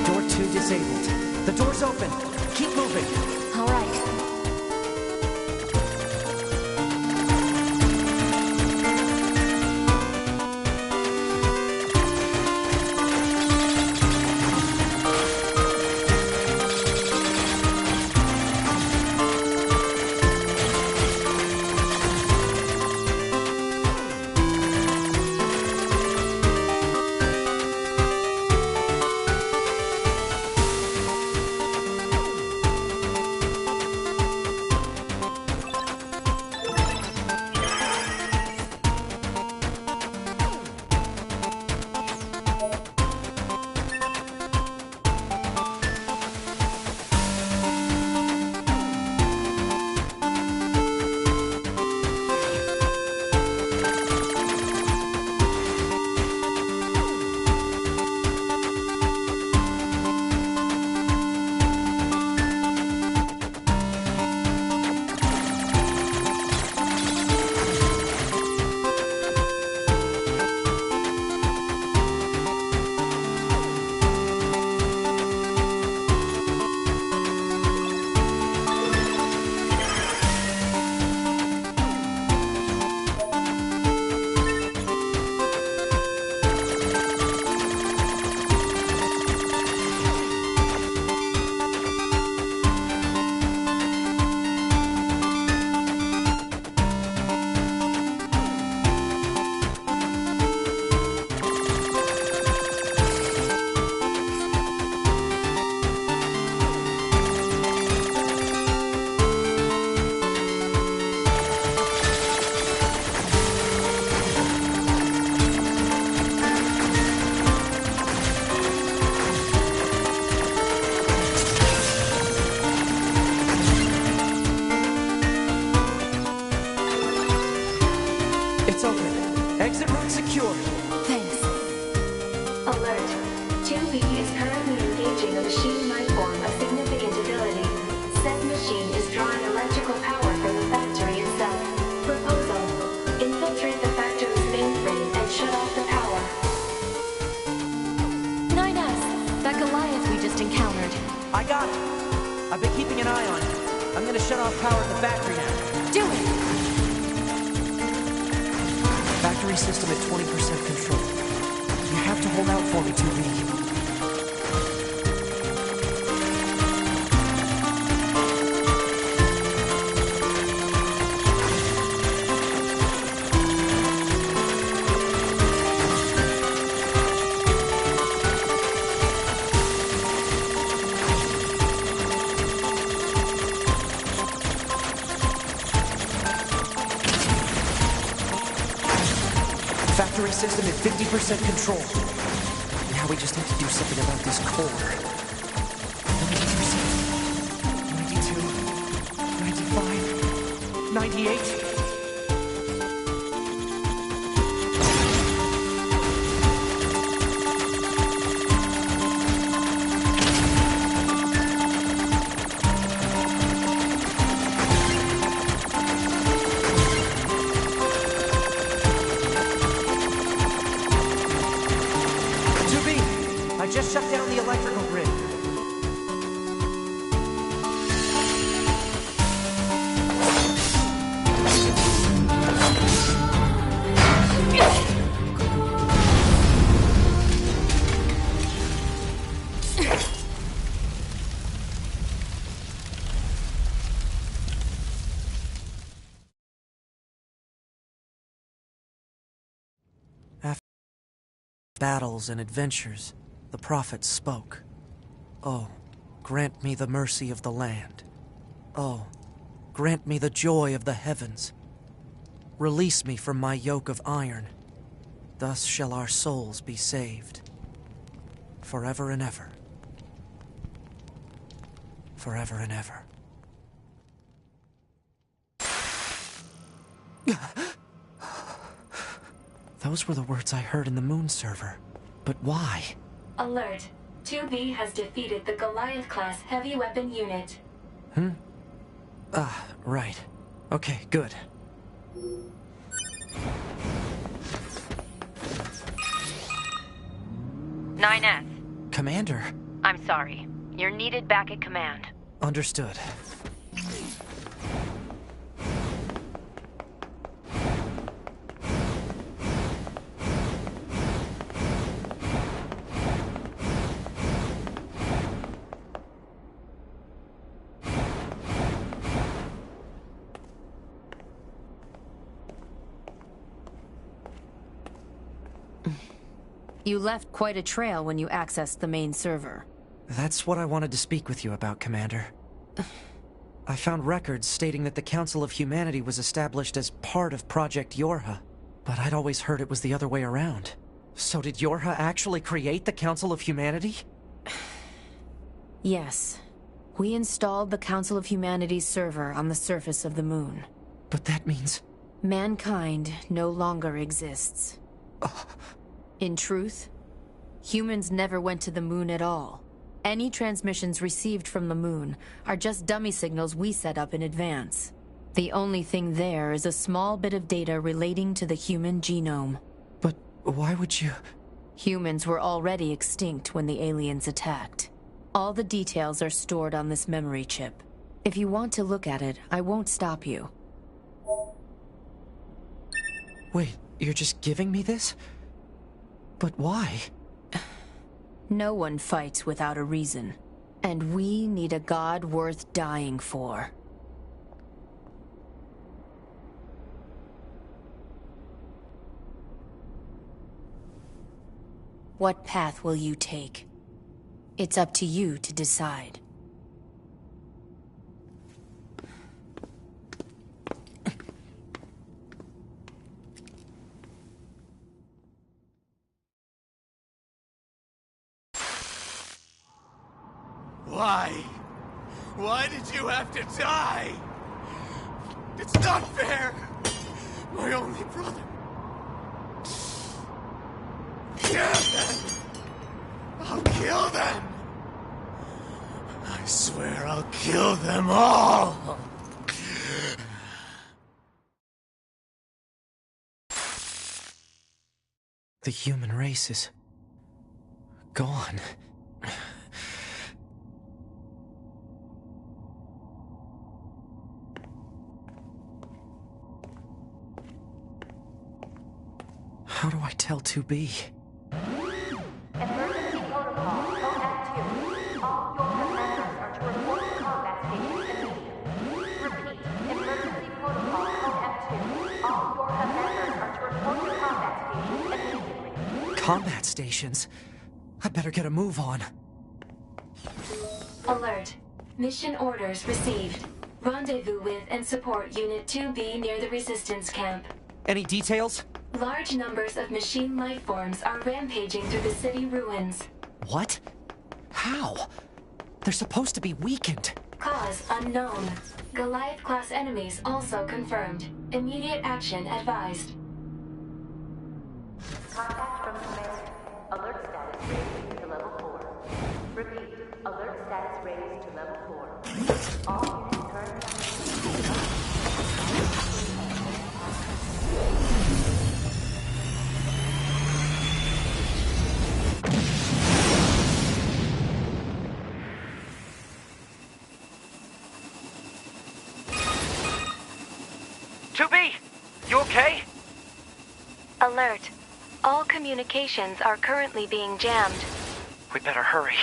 Door 2 disabled. The door's open. Keep moving. All right. It's open. Exit route secure. Thanks. Alert. 2B is currently engaging a machine life form of significant ability. Said machine is drawing electrical power from the factory itself. Proposal. Infiltrate the factory's mainframe and shut off the power. 9S, that Goliath we just encountered. I got it. I've been keeping an eye on it. I'm gonna shut off power at the factory now. Do it! Factory system at 20% control. You have to hold out for me, 2B. Factory system at 50% control. Now we just have to do something about this core. 92%, 92, 95, 98. I just shut down the electrical grid. battles and adventures, the prophets spoke. Oh, grant me the mercy of the land. Oh, grant me the joy of the heavens. Release me from my yoke of iron. Thus shall our souls be saved. Forever and ever. Forever and ever. Those were the words I heard in the moon server. But why? Alert. 2B has defeated the Goliath-class heavy weapon unit. Right. Okay, good. Nine S. Commander. I'm sorry. You're needed back at command. Understood. You left quite a trail when you accessed the main server. That's what I wanted to speak with you about, Commander. I found records stating that the Council of Humanity was established as part of Project Yorha, but I'd always heard it was the other way around. So did Yorha actually create the Council of Humanity? Yes. We installed the Council of Humanity's server on the surface of the moon. But that means... mankind no longer exists. In truth, humans never went to the moon at all. Any transmissions received from the moon are just dummy signals we set up in advance. The only thing there is a small bit of data relating to the human genome. But why would you... Humans were already extinct when the aliens attacked. All the details are stored on this memory chip. If you want to look at it, I won't stop you. Wait, you're just giving me this? But why? No one fights without a reason. And we need a god worth dying for. What path will you take? It's up to you to decide. Why? Why did you have to die? It's not fair! My only brother. Kill them! I'll kill them! I swear I'll kill them all! The human race is... gone. How do I tell 2B? Emergency protocol, Code Act 2. All your members are to report to combat stations immediately. Repeat, emergency protocol, Code Act 2. All your members are to report to combat stations immediately. Combat stations? I better get a move on. Alert. Mission orders received. Rendezvous with and support Unit 2B near the Resistance camp. Any details? Large numbers of machine life forms are rampaging through the city ruins. What? How? They're supposed to be weakened. Cause unknown. Goliath-class enemies also confirmed. Immediate action advised. Contact from command. Alert status raised to level 4. Repeat. Alert status raised to level 4. All units currently... You okay? Alert. All communications are currently being jammed. We better hurry.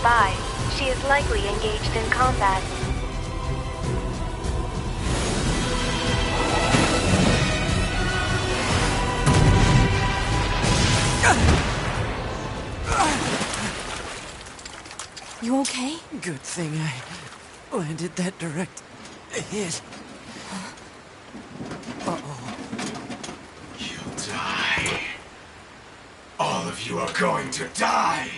nearby. She is likely engaged in combat. You okay? Good thing I landed that direct hit. Uh-oh. You'll die. All of you are going to die!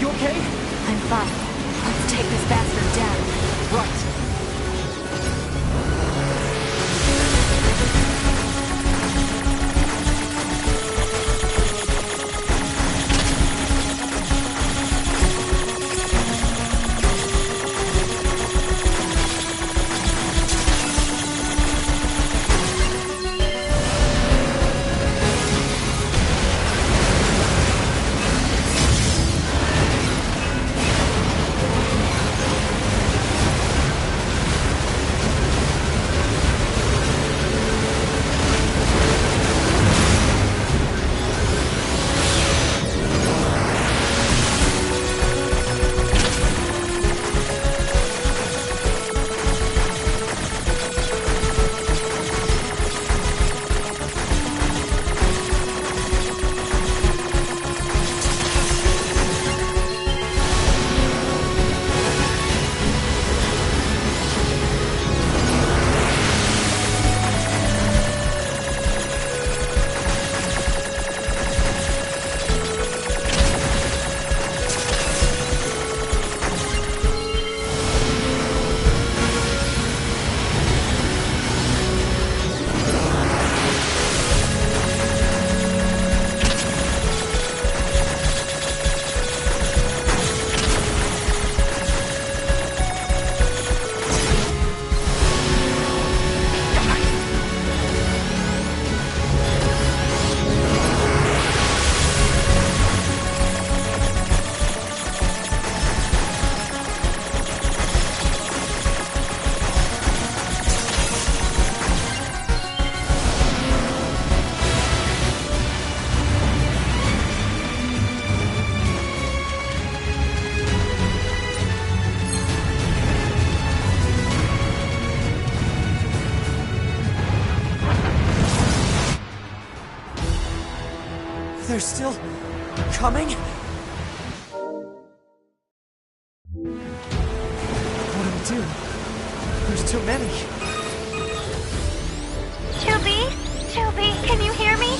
You okay? I'm fine. Let's take this bastard down. Right. They're still coming? What do we do? There's too many. Chubby? Chubby, can you hear me?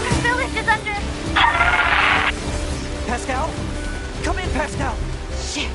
The village is under... Pascal? Come in, Pascal! Shit!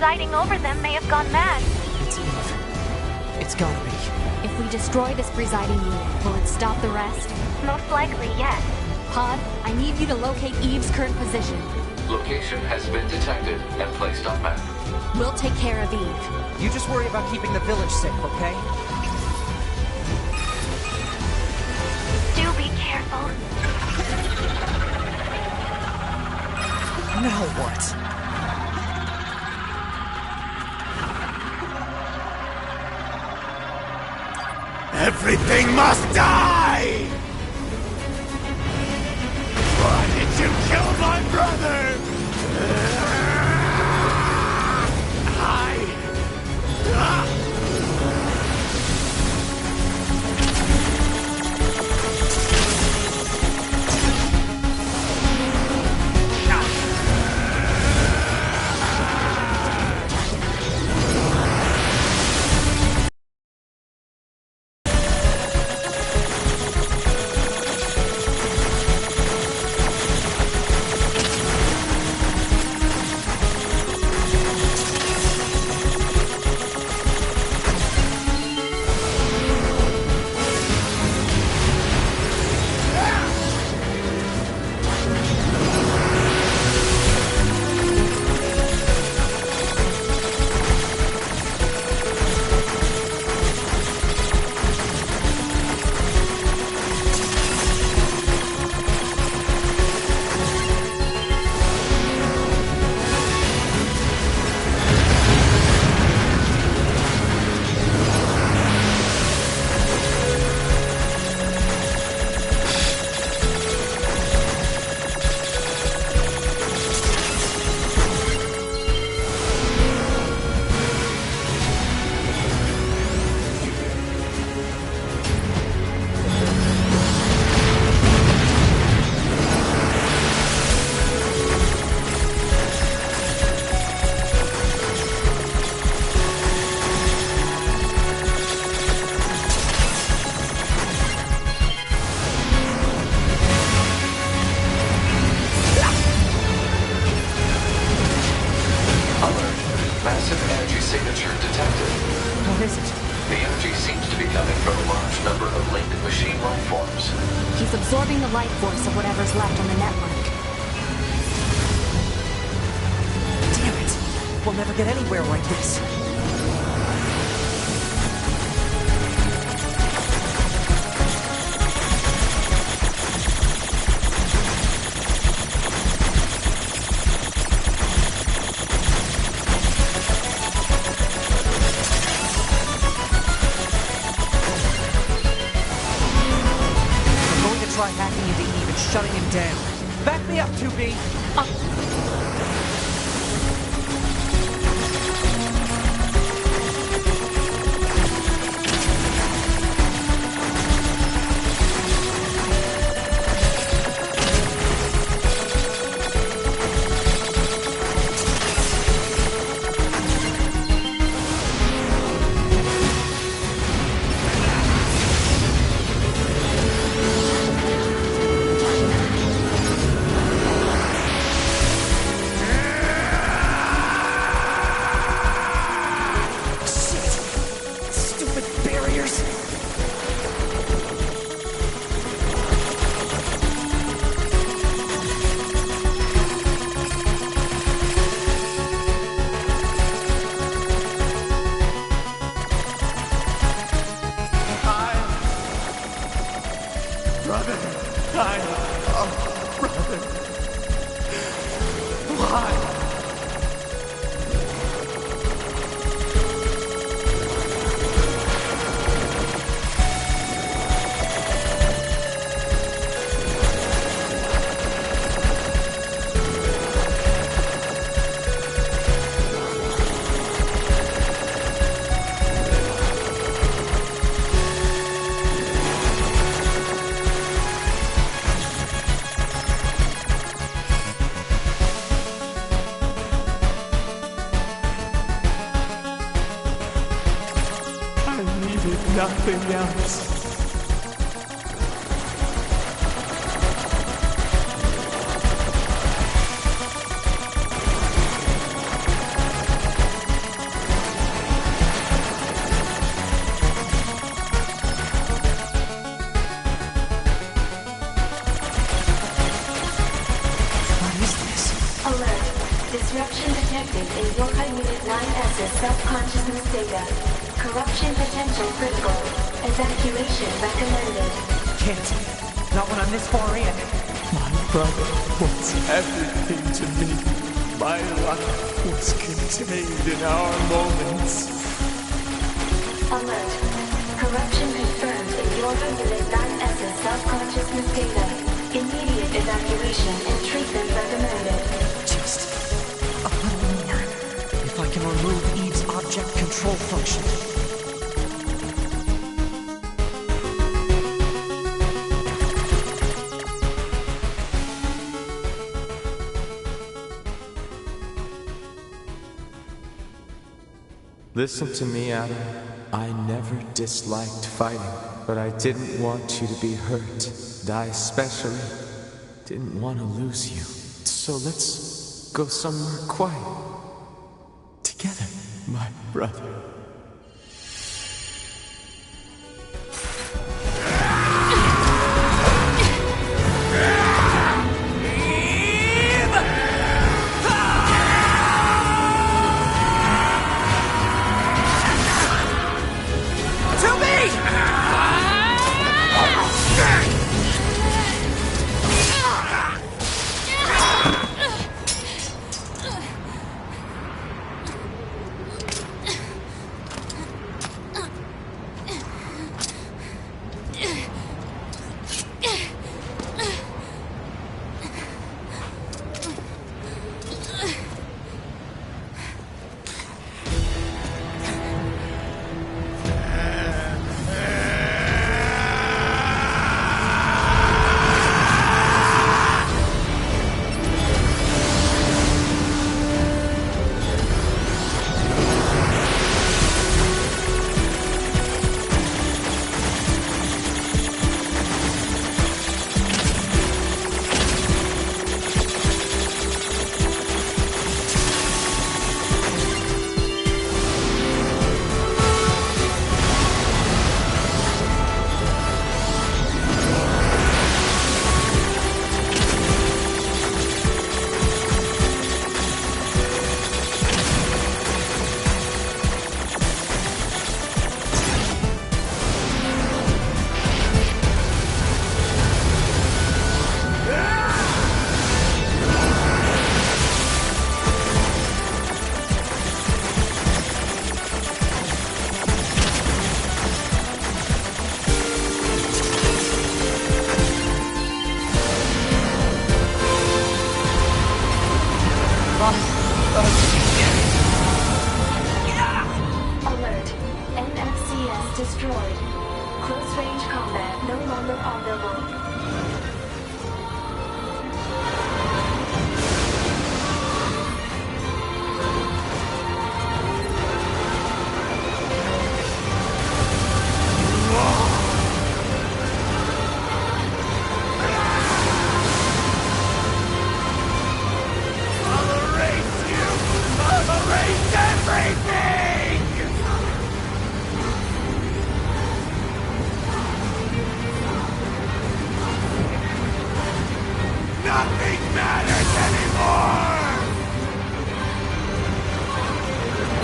presiding over them may have gone mad. It's Eve. It's gotta be. If we destroy this presiding unit, will it stop the rest? Most likely, yes. Pod, I need you to locate Eve's current position. Location has been detected and placed on map. We'll take care of Eve. You just worry about keeping the village safe, okay? Do be careful. Now what? Everything must die! Why did you kill my brother? signature detected. What is it? The energy seems to be coming from a large number of linked machine life forms. He's absorbing the life force of whatever's left on the network. Damn it! We'll never get anywhere like this. Try hacking into Eve and shutting him down. Back me up, 2B! Nothing else. Yorha Unit 9S's self-consciousness data. Corruption potential critical. Evacuation recommended. Can't. Not when I'm this far in. My brother was everything to me. My life was contained in our moments. Alert. Corruption confirmed in Yorha Unit 9S's self-consciousness data. Immediate evacuation and treatment recommended. Just a little more. If I can remove Eve's object control function. Listen to me, Adam. I never disliked fighting, but I didn't want you to be hurt. And I especially didn't want to lose you. So let's go somewhere quiet. Together, my brother. Alert. NFCS destroyed. Close range combat no longer operable. Nothing matters anymore!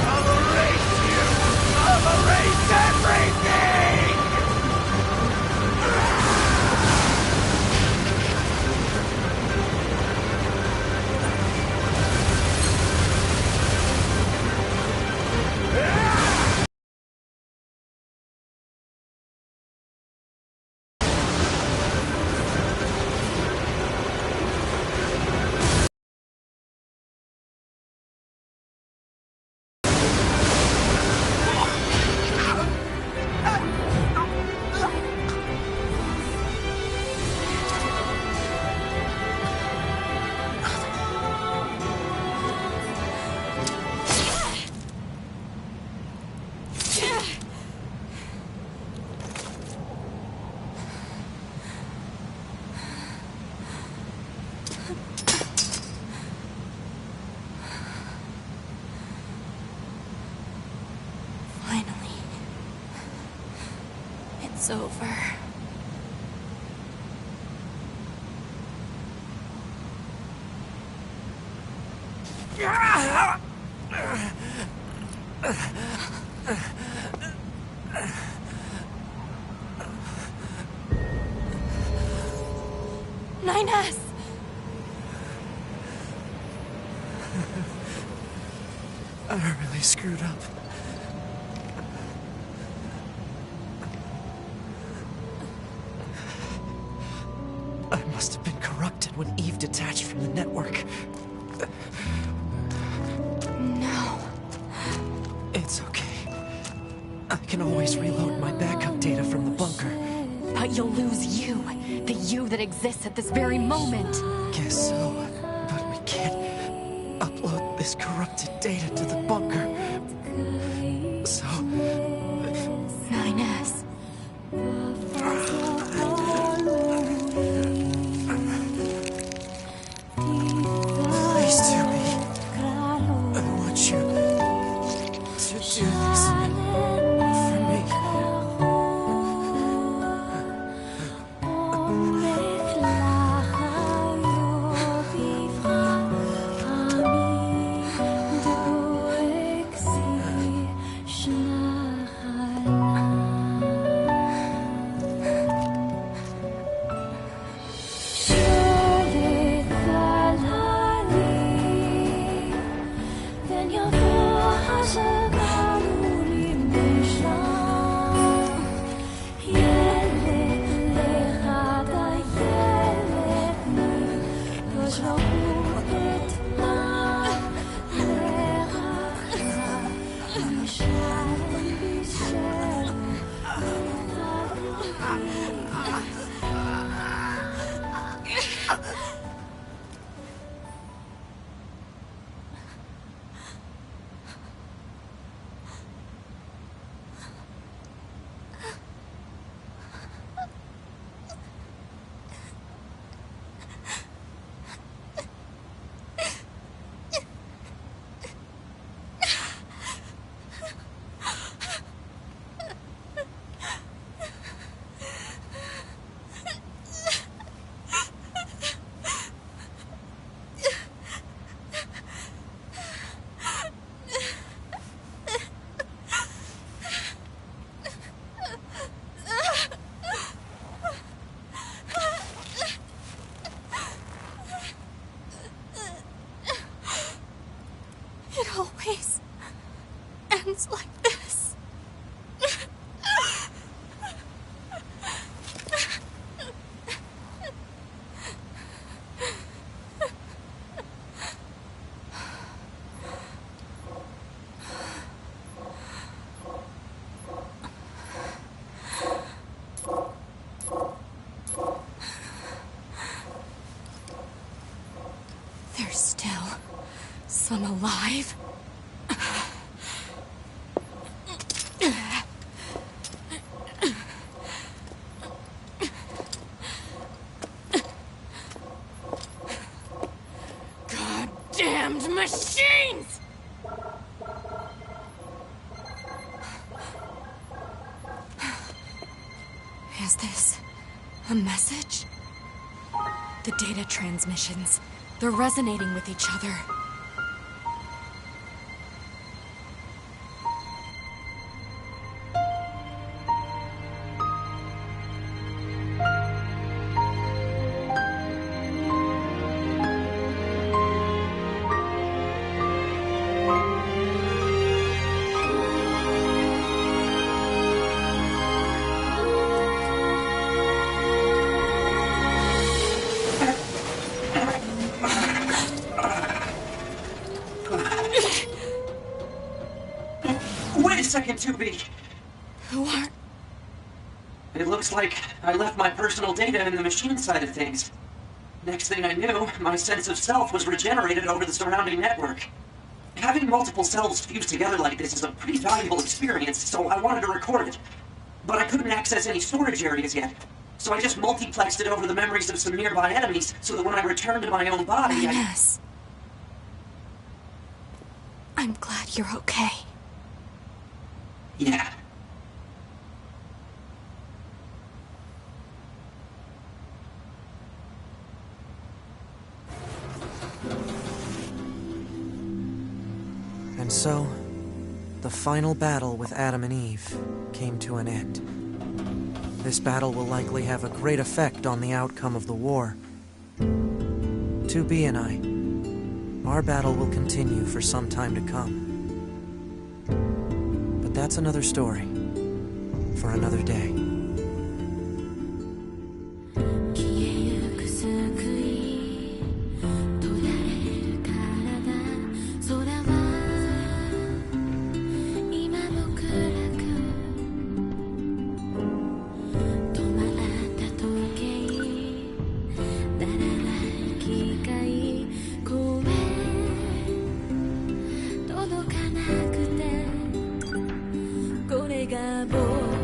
I'll erase you! I'll erase everything! Finally. It's over. 9S! I really screwed up. I must have been corrupted when Eve detached from the network. No. It's okay. I can always reload my backup data from the bunker. But you'll lose you. The you that exists at this very moment. Guess so. But we can't upload this corrupted data to the bunker. So... 9S. Please, Tumi. I want you to do this for me. It always ends like this. There's still some alive. Goddamned machines! Is this a message? The data transmissions, they're resonating with each other. Wait a second, 2B. Who are... It looks like I left my personal data in the machine side of things. Next thing I knew, my sense of self was regenerated over the surrounding network. Having multiple selves fused together like this is a pretty valuable experience, so I wanted to record it. But I couldn't access any storage areas yet. So I just multiplexed it over the memories of some nearby enemies, so that when I returned to my own body, Yes. I'm glad you're okay. Yeah. And so, the final battle with Adam and Eve came to an end. This battle will likely have a great effect on the outcome of the war. 2B and I, our battle will continue for some time to come. But that's another story for another day.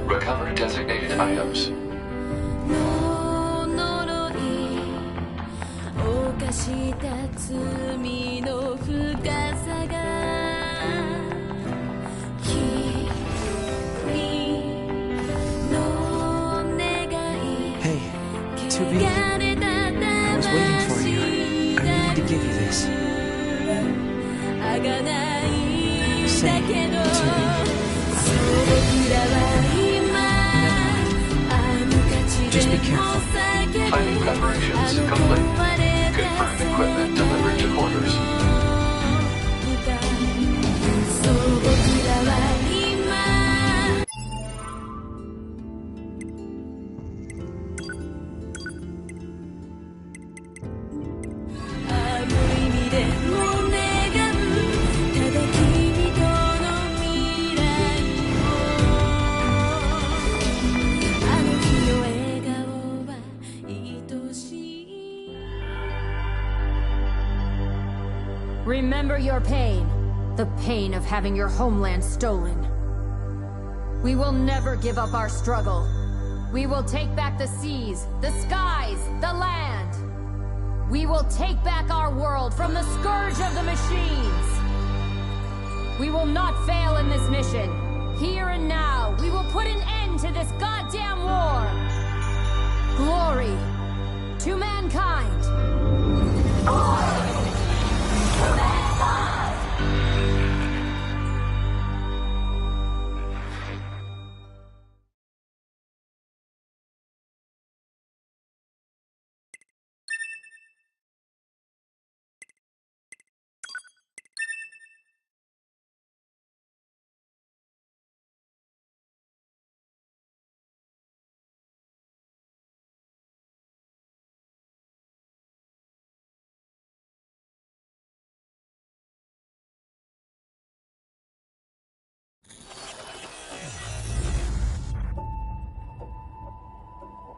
Recover designated items. Hey, 2B. I was waiting for you. I needed to give you this. Say, 2B. Just be careful. Planning preparations complete. Confirmed equipment delivered to quarters. Remember your pain. The pain of having your homeland stolen. We will never give up our struggle. We will take back the seas, the skies, the land. We will take back our world from the scourge of the machines. We will not fail in this mission. Here and now, we will put an end to this goddamn war. Glory to mankind.